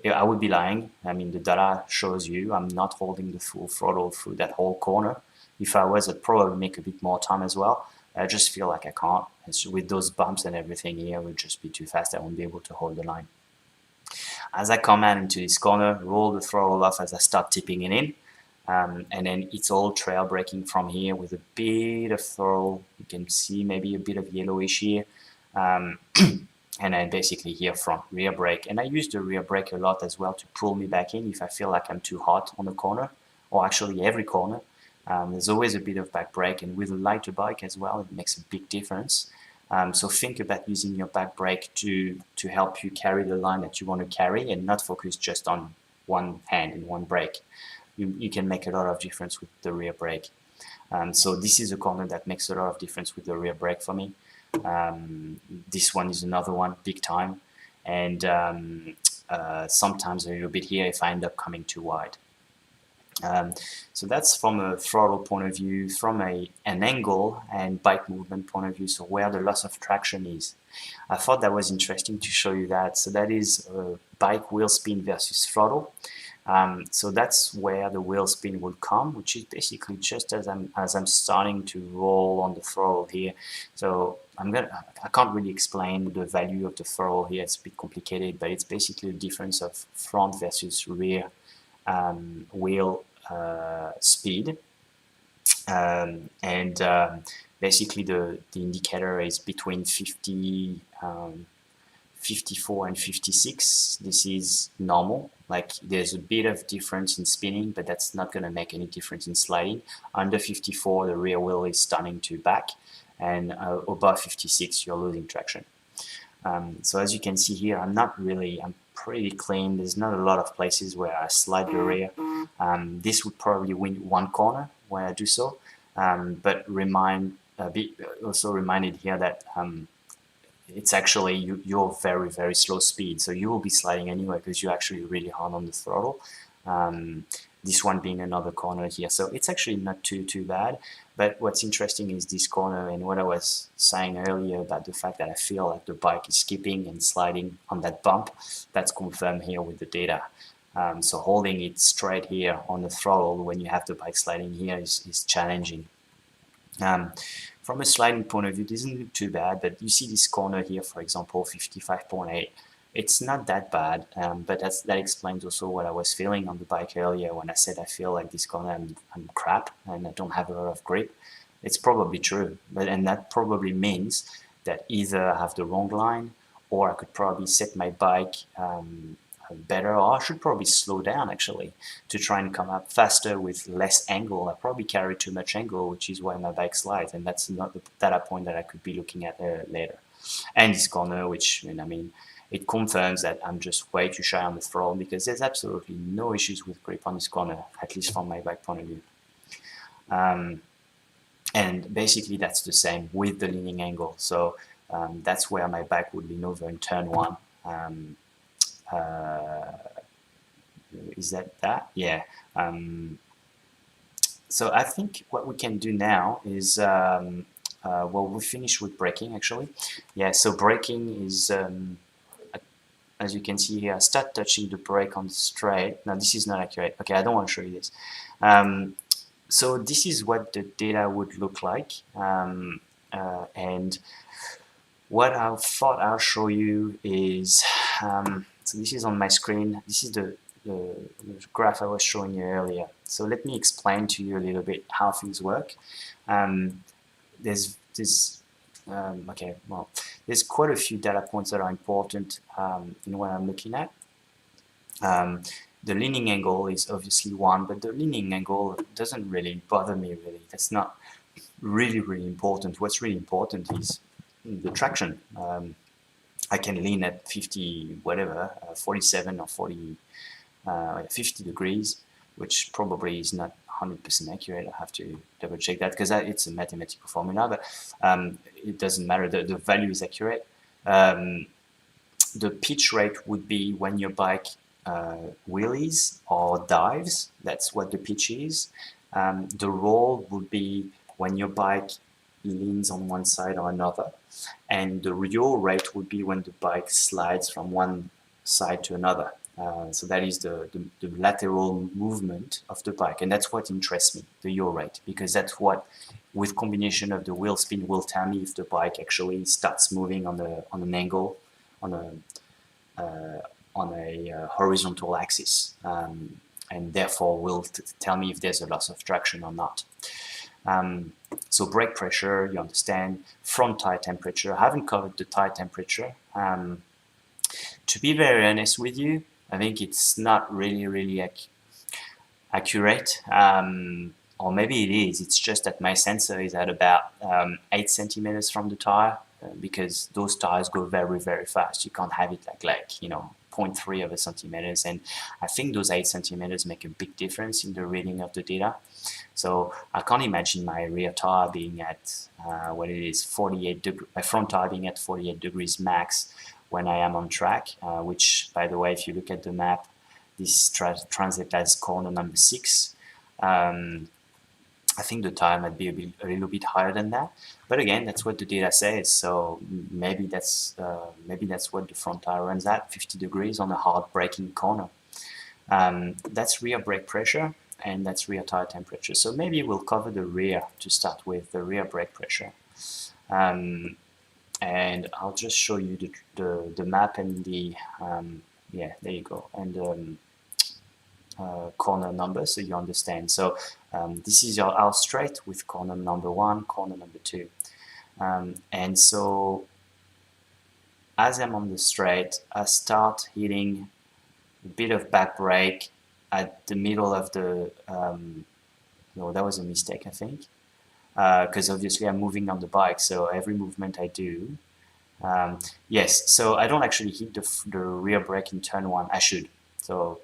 I would be lying. I mean, the data shows you I'm not holding the full throttle through that whole corner. If I was, I'd probably make a bit more time as well. I just feel like I can't. With those bumps and everything here, it would just be too fast. I won't be able to hold the line. As I come out into this corner, roll the throttle off as I start tipping it in. And then it's all trail braking from here with a bit of throttle. You can see maybe a bit of yellowish here. And then basically here front rear brake. And I use the rear brake a lot as well to pull me back in if I feel like I'm too hot on the corner, or actually every corner. There's always a bit of back brake, and with a lighter bike as well, it makes a big difference. So think about using your back brake to help you carry the line that you want to carry and not focus just on one hand and one brake. You can make a lot of difference with the rear brake. So this is a corner that makes a lot of difference with the rear brake for me. This one is another one, big time. And sometimes a little bit here if I end up coming too wide. So that's from a throttle point of view, from an angle and bike movement point of view, so where the loss of traction is. I thought that was interesting to show you that. So that is bike wheel spin versus throttle. So that's where the wheel spin will come, which is basically just as I'm starting to roll on the throttle here. So I can't really explain the value of the throttle here. It's a bit complicated, but it's basically the difference of front versus rear wheel speed, basically the indicator is between 54 and 56. This is normal. Like there's a bit of difference in spinning, but that's not going to make any difference in sliding. Under 54, the rear wheel is starting to back, and above 56, you're losing traction. So as you can see here, I'm pretty clean. There's not a lot of places where I slide the rear. This would probably win one corner when I do so, but also reminded here that it's actually you're very, very slow speed, so you will be sliding anyway because you're actually really hard on the throttle. This one being another corner here, so it's actually not too bad. But what's interesting is this corner, and what I was saying earlier about the fact that I feel like the bike is skipping and sliding on that bump. That's confirmed here with the data. So holding it straight here on the throttle when you have the bike sliding here is challenging. From a sliding point of view, this isn't look too bad, but you see this corner here, for example, 55.8. It's not that bad, but that explains also what I was feeling on the bike earlier when I said I feel like this corner I'm crap and I don't have a lot of grip. It's probably true, and that probably means that either I have the wrong line, or I could probably set my bike better, or I should probably slow down actually to try and come up faster with less angle. I probably carry too much angle, which is why my bike slides, and that's not the data point that I could be looking at later. And this corner, which I mean, it confirms that I'm just way too shy on the throttle, because there's absolutely no issues with grip on this corner, at least from my bike point of view. And basically that's the same with the leaning angle. So that's where my bike would lean over in turn one. Is that? Yeah. So I think what we can do now is, well, we finished with braking actually. Yeah, so braking is, as you can see here, I start touching the brake on the straight. Now this is not accurate. Okay, I don't want to show you this. So this is what the data would look like. And what I thought I'll show you is, so this is on my screen. This is the graph I was showing you earlier. So let me explain to you a little bit how things work. There's quite a few data points that are important in what I'm looking at. The leaning angle is obviously one, but the leaning angle doesn't really bother me really. That's not really important. What's really important is the traction. I can lean at 50 whatever, 47 or 50 degrees, which probably is not 100% accurate. I have to double check that because it's a mathematical formula, but it doesn't matter. The value is accurate. The pitch rate would be when your bike wheelies or dives. That's what the pitch is. The roll would be when your bike leans on one side or another, and the yaw rate would be when the bike slides from one side to another. So that is the lateral movement of the bike, and that's what interests me, the yaw rate, because that's what, with combination of the wheel spin, will tell me if the bike actually starts moving on an angle, on a horizontal axis, and therefore will tell me if there's a loss of traction or not. So brake pressure, you understand. Front tire temperature. I haven't covered the tire temperature. To be very honest with you, I think it's not really accurate. Or maybe it is. It's just that my sensor is at about 8 centimeters from the tire, because those tires go very fast. You can't have it like 0.3 of a centimeters, and I think those 8 centimeters make a big difference in the reading of the data. So I can't imagine my rear tire being at what it is 48 degrees, my front tire being at 48 degrees max when I am on track, which, by the way, if you look at the map, this translates as corner number 6. I think the tire might be a little bit higher than that, but again, that's what the data says. So maybe that's what the front tire runs at, 50 degrees on a hard braking corner. That's rear brake pressure, and that's rear tire temperature. So maybe we'll cover the rear to start with, the rear brake pressure. And I'll just show you the map and the yeah, there you go, and corner number, so you understand. So this is your R straight with corner number 1, corner number 2, and so as I'm on the straight, I start hitting a bit of back brake at the middle of the no, that was a mistake, I think, because obviously I'm moving on the bike, so every movement I do, yes, so I don't actually hit the rear brake in turn 1. I should. So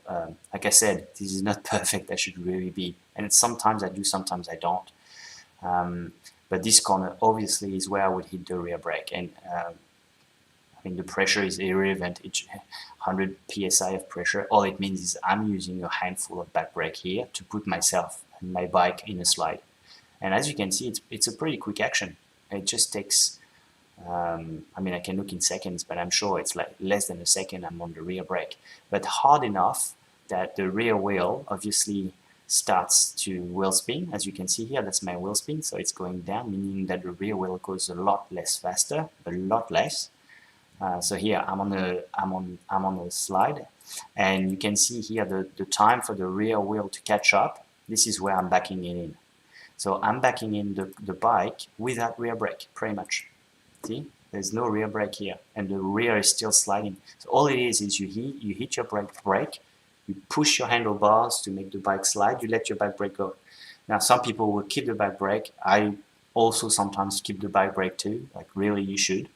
like I said, this is not perfect. I should really be, and sometimes I do, sometimes I don't. But this corner obviously is where I would hit the rear brake, and I mean the pressure is irrelevant. It's 100 psi of pressure. All it means is I'm using a handful of back brake here to put myself and my bike in a slide. And as you can see, it's a pretty quick action. It just takes, I mean, I can look in seconds, but I'm sure it's like less than a second I'm on the rear brake. But hard enough that the rear wheel obviously starts to wheel spin. As you can see here, that's my wheel spin, so it's going down, meaning that the rear wheel goes a lot less faster, a lot less. So here I'm on a slide, and you can see here the time for the rear wheel to catch up. This is where I'm backing it in. So I'm backing in the bike without rear brake, pretty much. See, there's no rear brake here, and the rear is still sliding. So all it is you hit your brake, you push your handlebars to make the bike slide, you let your back brake go. Now some people will keep the back brake. I also sometimes keep the back brake too. Like really, you should.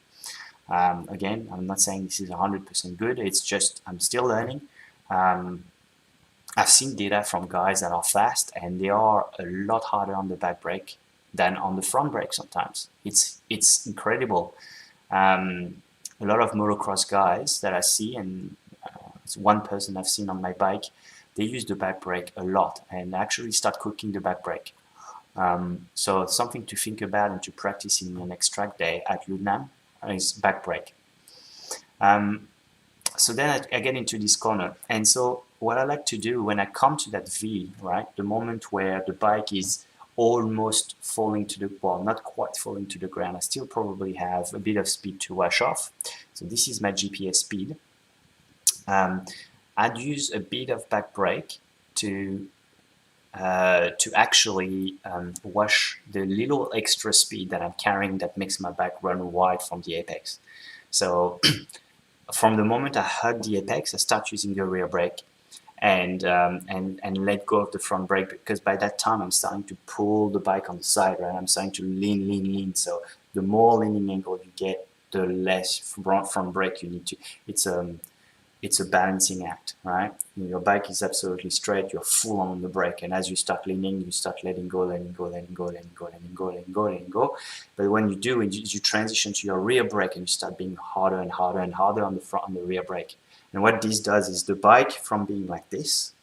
Again, I'm not saying this is 100% good. It's just I'm still learning. I've seen data from guys that are fast, and they are a lot harder on the back brake than on the front brake sometimes. It's incredible. A lot of motocross guys that I see, and it's one person I've seen on my bike, they use the back brake a lot and actually start cooking the back brake. So something to think about and to practice in your next track day at Luddenham is back brake. So then I get into this corner, and so what I like to do when I come to that V, right, the moment where the bike is almost falling to the, well, not quite falling to the ground, I still probably have a bit of speed to wash off. So this is my GPS speed. I'd use a bit of back brake to actually wash the little extra speed that I'm carrying that makes my bike run wide from the apex. So from the moment I hug the apex, I start using the rear brake and let go of the front brake, because by that time I'm starting to pull the bike on the side, right? I'm starting to lean. So the more leaning angle you get, the less front brake you need to. It's a balancing act, right? Your bike is absolutely straight, you're full on the brake, and as you start leaning, you start letting go. But when you do, you transition to your rear brake, and you start being harder and harder on the rear brake. And what this does is the bike, from being like this,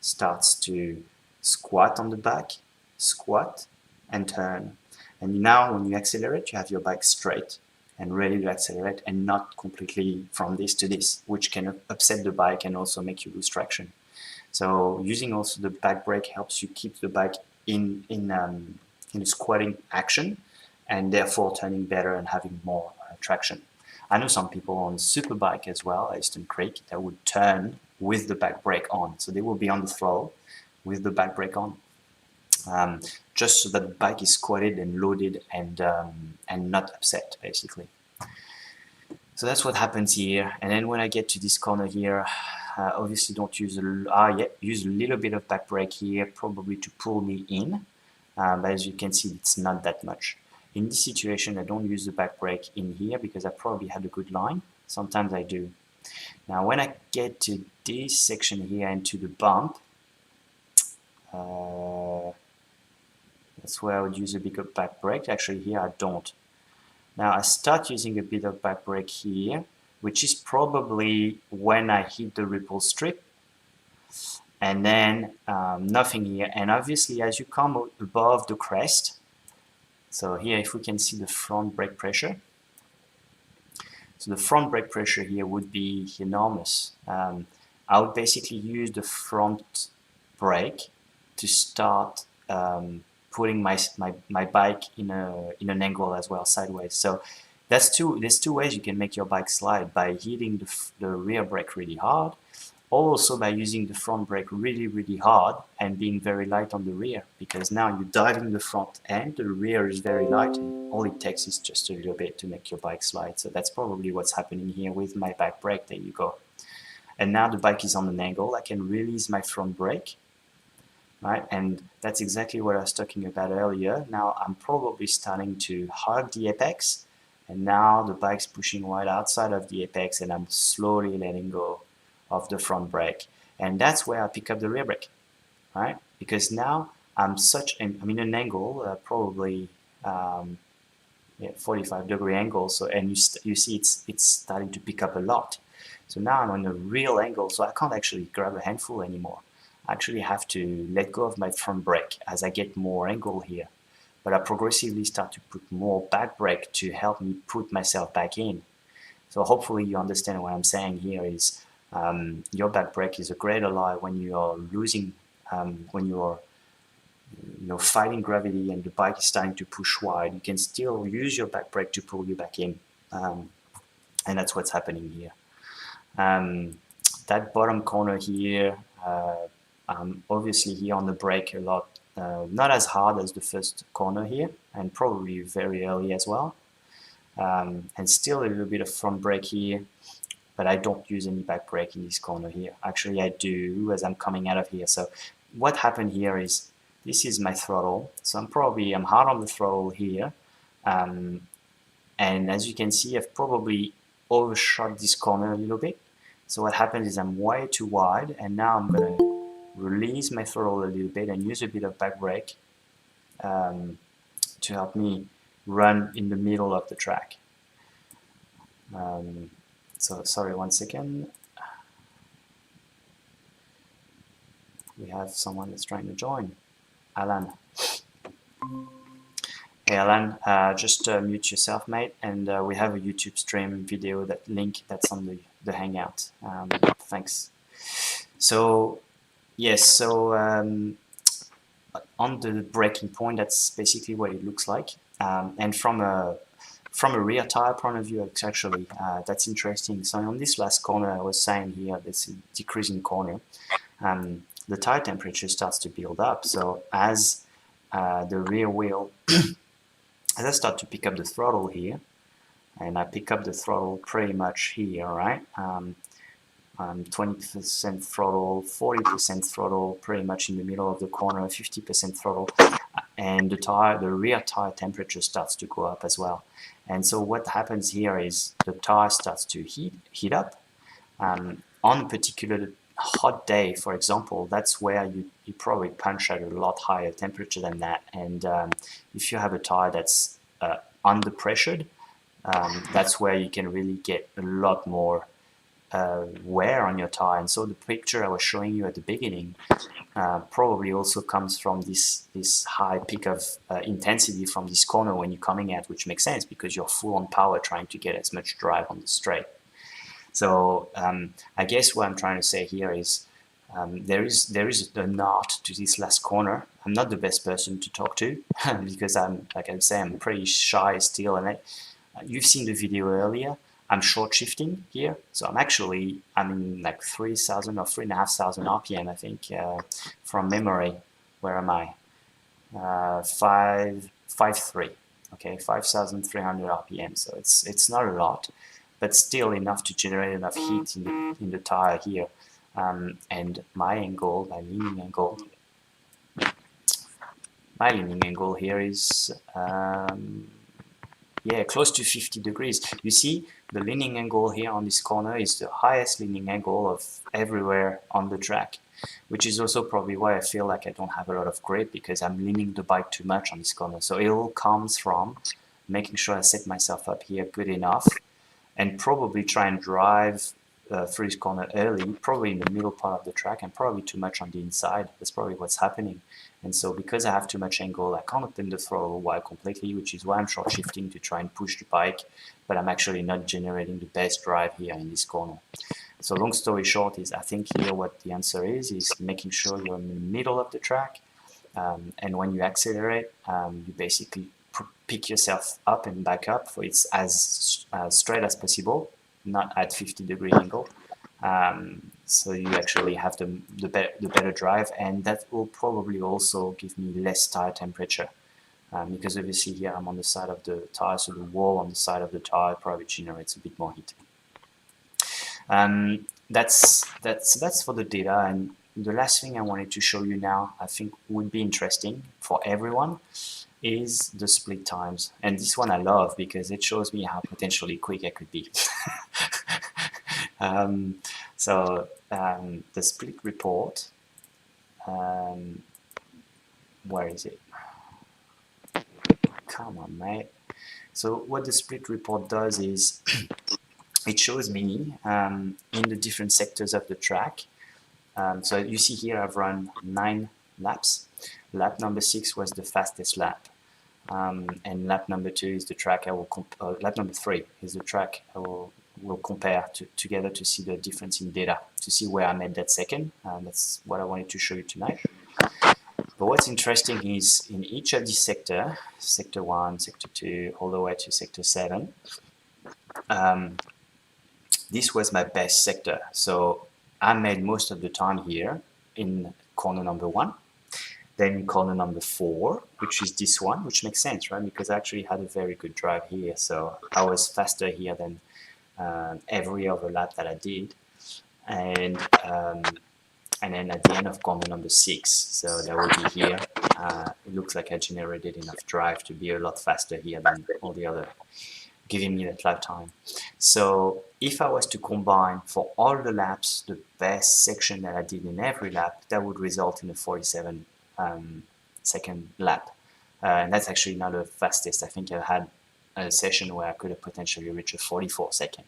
starts to squat on the back, squat, and turn. And now when you accelerate, you have your bike straight. and ready to accelerate, and not completely from this to this, which can upset the bike and also make you lose traction. So using also the back brake helps you keep the bike in a squatting action, and therefore turning better and having more traction. I know some people on Superbike as well, Eastern Creek, that would turn with the back brake on. So they will be on the throttle with the back brake on, just so that the bike is squatted and loaded and not upset, basically. So that's what happens here. And then when I get to this corner here, obviously don't use use a little bit of back brake here, probably to pull me in. But as you can see, it's not that much. In this situation, I don't use the back brake in here because I probably had a good line. Sometimes I do. Now, when I get to this section here and to the bump, that's where I would use a bit of back brake. Actually, here I don't. Now, I start using a bit of back brake here, which is probably when I hit the ripple strip. And then nothing here. And obviously, as you come above the crest, so here, if we can see the front brake pressure. So the front brake pressure here would be enormous. I would basically use the front brake to start putting my bike in an angle as well, sideways. So there's two ways you can make your bike slide: by hitting the rear brake really hard, or also by using the front brake really, really hard and being very light on the rear, because now you're diving the front and the rear is very light, and all it takes is just a little bit to make your bike slide. So that's probably what's happening here with my back brake. There you go. And now the bike is on an angle. I can release my front brake, right? And that's exactly what I was talking about earlier. Now I'm probably starting to hug the apex, and now the bike's pushing right outside of the apex, and I'm slowly letting go of the front brake, and that's where I pick up the rear brake, right? Because now I'm in an angle, probably 45-degree angle. So, and you see it's starting to pick up a lot. So now I'm on a real angle, so I can't actually grab a handful anymore. I actually have to let go of my front brake as I get more angle here. But I progressively start to put more back brake to help me put myself back in. So hopefully you understand what I'm saying here is your back brake is a great ally when you are losing, when you are fighting gravity and the bike is starting to push wide. You can still use your back brake to pull you back in, and that's what's happening here. That bottom corner here, obviously here on the brake a lot, not as hard as the first corner here, and probably very early as well, and still a little bit of front brake here. But I don't use any back brake in this corner here. Actually, I do as I'm coming out of here. So what happened here is, this is my throttle. So I'm hard on the throttle here. And as you can see, I've probably overshot this corner a little bit. So what happens is I'm way too wide, and now I'm going to release my throttle a little bit and use a bit of back brake to help me run in the middle of the track. So sorry, 1 second. We have someone that's trying to join. Alan. Hey Alan, just mute yourself, mate. And we have a YouTube stream video that's on the Hangout. Thanks. So yes, so on the braking point, that's basically what it looks like. And from a rear tire point of view, it's actually, that's interesting. So on this last corner, I was saying here, this decreasing corner, the tire temperature starts to build up. So as the rear wheel, as I start to pick up the throttle here, and I pick up the throttle pretty much here, right? 20% throttle, 40% throttle, pretty much in the middle of the corner, 50% throttle, and the rear tire temperature starts to go up as well. And so what happens here is the tire starts to heat up. On a particular hot day, for example, that's where you probably punch at a lot higher temperature than that. And if you have a tire that's under pressured, that's where you can really get a lot more wear on your tire. And so the picture I was showing you at the beginning probably also comes from this high peak of intensity from this corner when you're coming at, which makes sense because you're full on power trying to get as much drive on the straight. So I guess what I'm trying to say here is there is an art to this last corner. I'm not the best person to talk to because I'm pretty shy still, and you've seen the video earlier. I'm short shifting here, so I'm in like 3,000 or 3,500 RPM, I think, from memory. Where am I? 5.3. Okay, 5,300 RPM. So it's not a lot, but still enough to generate enough heat in the tire here. And my leaning angle here is close to 50 degrees. You see, the leaning angle here on this corner is the highest leaning angle of everywhere on the track, which is also probably why I feel like I don't have a lot of grip, because I'm leaning the bike too much on this corner. So it all comes from making sure I set myself up here good enough and probably try and drive through this corner early, probably in the middle part of the track, and probably too much on the inside. That's probably what's happening. And so because I have too much angle, I can't open the throttle wide completely, which is why I'm short shifting to try and push the bike, but I'm actually not generating the best drive here in this corner. So long story short is, I think here what the answer is making sure you're in the middle of the track, and when you accelerate, you basically pick yourself up and back up, so it's as straight as possible, not at 50-degree angle. So you actually have the better drive, and that will probably also give me less tire temperature, because obviously here I'm on the side of the tire, so the wall on the side of the tire probably generates a bit more heat. That's for the data. And the last thing I wanted to show you now, I think would be interesting for everyone, is the split times. And this one I love because it shows me how potentially quick I could be. The split report, where is it? Come on, mate. So what the split report does is it shows me in the different sectors of the track. So you see here I've run 9 laps. Lap number 6 was the fastest lap. And lap number 2 is the track lap number 3 is the track I will compare together to see the difference in data, to see where I made that second. That's what I wanted to show you tonight. But what's interesting is in each of these sectors, sector 1, sector 2, all the way to sector 7, this was my best sector. So I made most of the time here in corner number 1. Then corner number 4, which is this one, which makes sense, right? Because I actually had a very good drive here. So I was faster here than every other lap that I did. And then at the end of corner number 6, so that will be here, it looks like I generated enough drive to be a lot faster here than all the other, giving me that lap time. So if I was to combine for all the laps the best section that I did in every lap, that would result in a 47 second lap. And that's actually not the fastest. I think I had a session where I could have potentially reached a 44 second.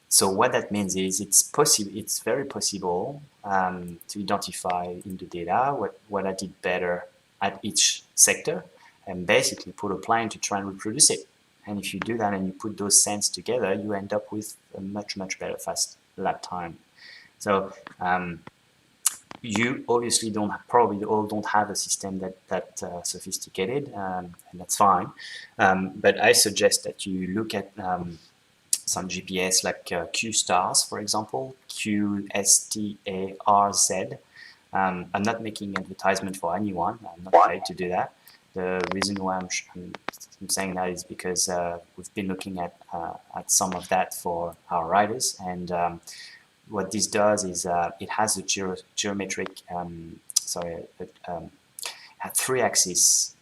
So what that means is it's very possible to identify in the data what I did better at each sector, and basically put a plan to try and reproduce it. And if you do that and you put those cents together, you end up with a much better fast lap time. So you obviously probably all don't have a system that sophisticated, and that's fine. But I suggest that you look at some GPS like Q-Stars, for example, QSTARZ. I'm not making advertisement for anyone. I'm not paid to do that. The reason why I'm saying that is because we've been looking at some of that for our riders, and what this does is it has a geometric, at 3 axes,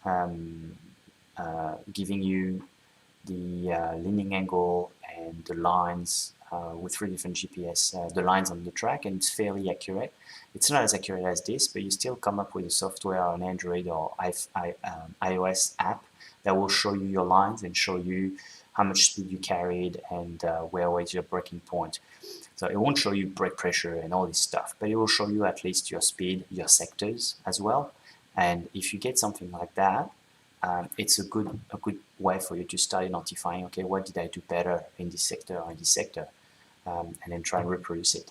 giving you the leaning angle and the lines with 3 different GPS, the lines on the track, and it's fairly accurate. It's not as accurate as this, but you still come up with a software on Android or iOS app that will show you your lines and show you how much speed you carried and where was your breaking point. So So it won't show you brake pressure and all this stuff, but it will show you at least your speed, your sectors as well. And if you get something like that, it's a good way for you to start identifying, okay, what did I do better in this sector or in this sector, and then try and reproduce it.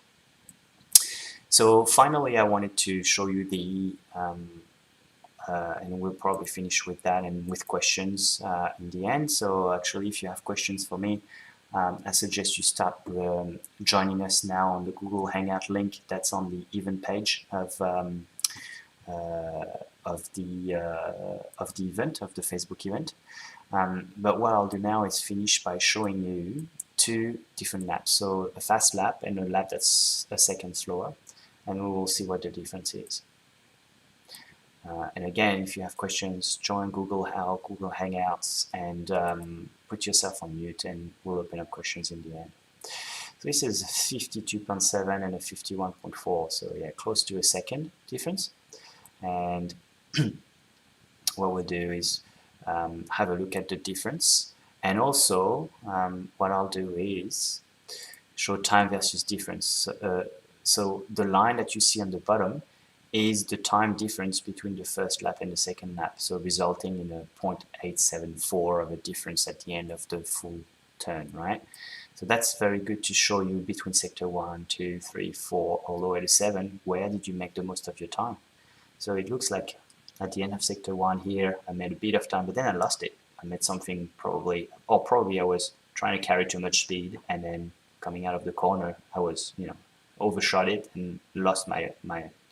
So finally, I wanted to show you the, and we'll probably finish with that and with questions in the end. So actually, if you have questions for me, I suggest you start joining us now on the Google Hangout link that's on the event page of the event, of the Facebook event. But what I'll do now is finish by showing you two different laps. So a fast lap and a lap that's a second slower, and we will see what the difference is. And again, if you have questions, join Google Hangouts, and put yourself on mute, and we'll open up questions in the end. So this is 52.7 and a 51.4, so yeah, close to a second difference. And what we'll do is have a look at the difference, and also what I'll do is show time versus difference. So the line that you see on the bottom is the time difference between the first lap and the second lap, so resulting in a 0.874 of a difference at the end of the full turn, right? So that's very good to show you between sector 1, 2, 3, 4, all the way to 7, where did you make the most of your time. So it looks like at the end of sector 1 here, I made a bit of time, but then I lost it. I made something probably I was trying to carry too much speed, and then coming out of the corner, I was, overshot it and lost my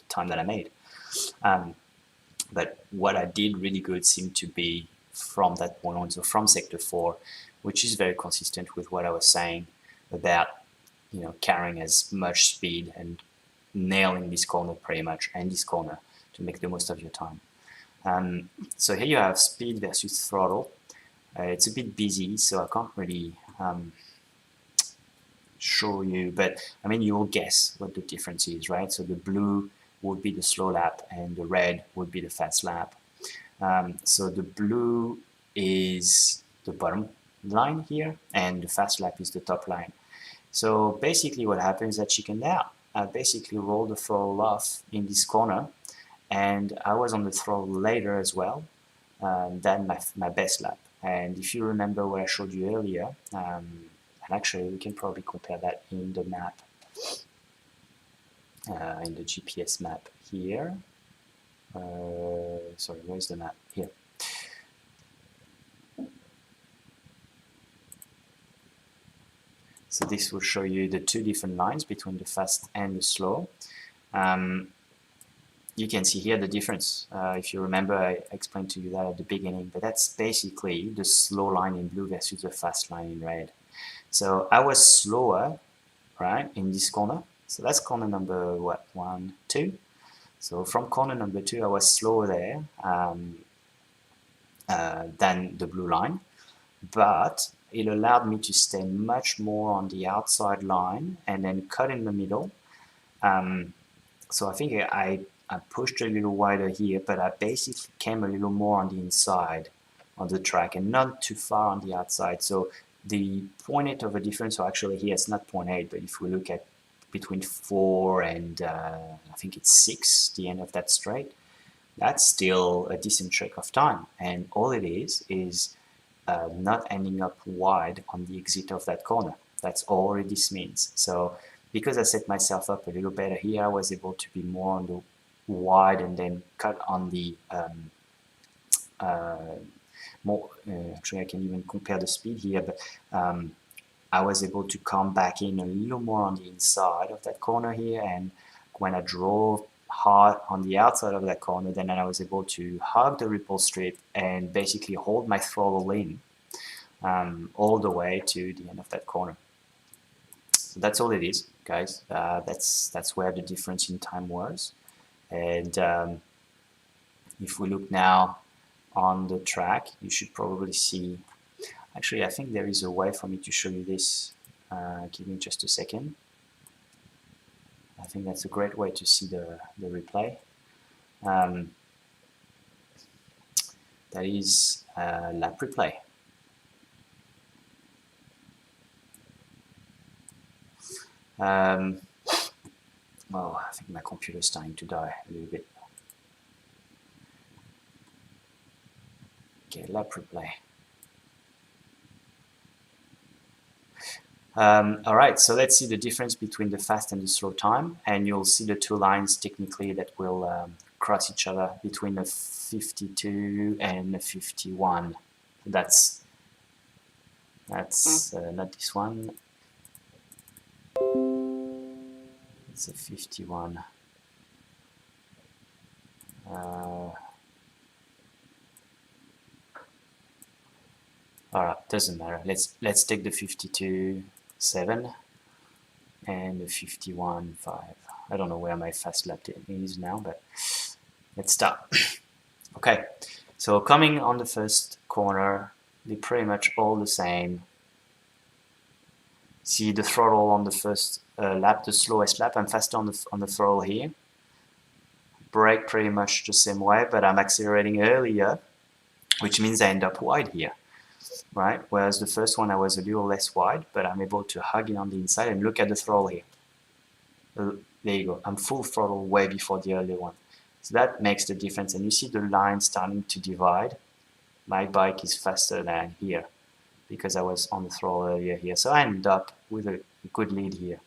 time that I made. But what I did really good seemed to be from that point on, so from sector 4, which is very consistent with what I was saying about, carrying as much speed and nailing this corner pretty much, and this corner, to make the most of your time. So here you have speed versus throttle. It's a bit busy, so I can't really show you, but I mean, you will guess what the difference is, right? So the blue would be the slow lap, and the red would be the fast lap. So the blue is the bottom line here, and the fast lap is the top line. So basically what happens is that you can now basically roll the throttle off in this corner, and I was on the throttle later as well than my best lap. And if you remember what I showed you earlier, and actually we can probably compare that in the map, in the GPS map here. Sorry, where's the map? Here. So this will show you the two different lines between the fast and the slow. You can see here the difference. If you remember, I explained to you that at the beginning, but that's basically the slow line in blue versus the fast line in red. So I was slower, right, in this corner. So that's corner number, 1, 2. So from corner number 2, I was slower there than the blue line, but it allowed me to stay much more on the outside line and then cut in the middle. So I think I pushed a little wider here, but I basically came a little more on the inside of the track and not too far on the outside. So the 0.8 of a difference, so actually here it's not 0.8, but if we look at between 4 and I think it's 6, the end of that straight, that's still a decent chunk of time. And all it is not ending up wide on the exit of that corner. That's all this means. So because I set myself up a little better here, I was able to be more on the wide and then cut on the more. Actually, I can even compare the speed here, but I was able to come back in a little more on the inside of that corner here, and when I drove hard on the outside of that corner, then I was able to hug the ripple strip and basically hold my throttle in all the way to the end of that corner. So that's all it is, guys. That's where the difference in time was. And if we look now on the track, you should probably see. Actually, I think there is a way for me to show you this. Give me just a second. I think that's a great way to see the replay. That is lap replay. Um, oh, I think my computer is starting to die a little bit. Okay, lap replay. All right, so let's see the difference between the fast and the slow time, and you'll see the two lines technically that will cross each other between the 52 and the 51. That's not this one. It's a 51. All right, doesn't matter. Let's take the 52.7 and the 51.5. I don't know where my fast lap is now, but let's start. Okay, so coming on the first corner, they're pretty much all the same. See the throttle on the first lap, the slowest lap. I'm faster on the throttle here. Brake pretty much the same way, but I'm accelerating earlier, which means I end up wide here, right? Whereas the first one I was a little less wide, but I'm able to hug in on the inside and look at the throttle here. There you go. I'm full throttle way before the earlier one. So that makes the difference. And you see the line starting to divide. My bike is faster than here because I was on the throttle earlier here. So I end up with a good lead here.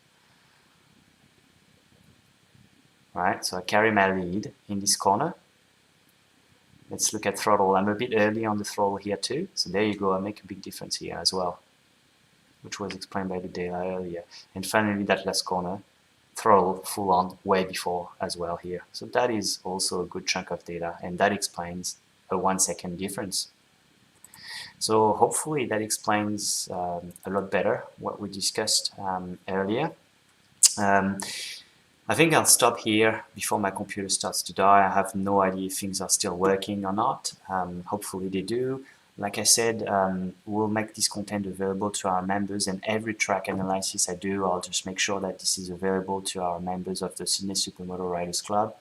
Right, so I carry my lead in this corner. Let's look at throttle. I'm a bit early on the throttle here too. So there you go. I make a big difference here as well, which was explained by the data earlier. And finally, that last corner, throttle full on way before as well here. So that is also a good chunk of data, and that explains a 1 second difference. So hopefully that explains a lot better what we discussed earlier. I think I'll stop here before my computer starts to die. I have no idea if things are still working or not. Hopefully they do. Like I said, we'll make this content available to our members, and every track analysis I do, I'll just make sure that this is available to our members of the Sydney Supermoto Riders Club.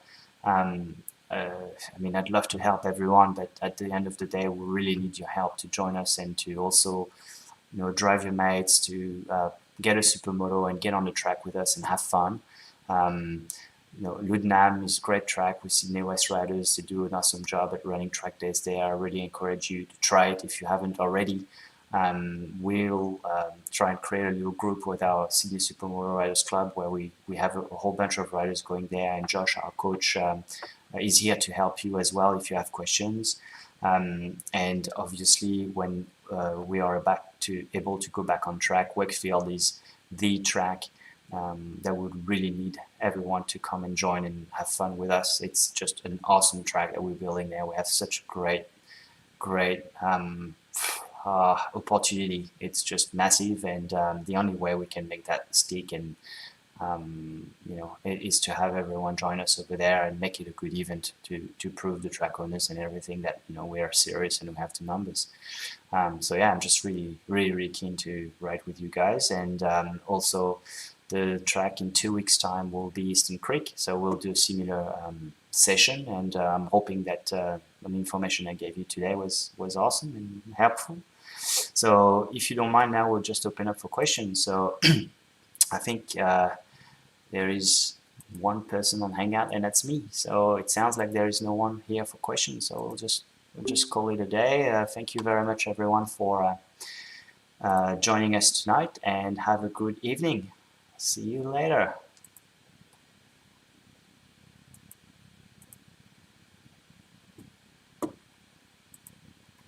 I mean, I'd love to help everyone, but at the end of the day, we really need your help to join us and to also, drive your mates to get a Supermoto and get on the track with us and have fun. Luddenham is a great track with Sydney West Riders. They do an awesome job at running track days there. I really encourage you to try it if you haven't already. We'll try and create a little group with our Sydney Supermoto Riders Club where we have a whole bunch of riders going there, and Josh, our coach, is here to help you as well if you have questions. And obviously, when we are able to go back on track, Wakefield is the track that would really need everyone to come and join and have fun with us. It's just an awesome track that we're building there. We have such a great opportunity. It's just massive, and the only way we can make that stick and it is to have everyone join us over there and make it a good event to prove the track owners and everything that we are serious and we have the numbers. So yeah, I'm just really keen to ride with you guys, and also the track in 2 weeks' time will be Eastern Creek, so we'll do a similar session, and I'm hoping that the information I gave you today was awesome and helpful. So if you don't mind, now we'll just open up for questions. So I think there is one person on Hangout, and that's me. So it sounds like there is no one here for questions. So we'll just call it a day. Thank you very much, everyone, for joining us tonight, and have a good evening. See you later.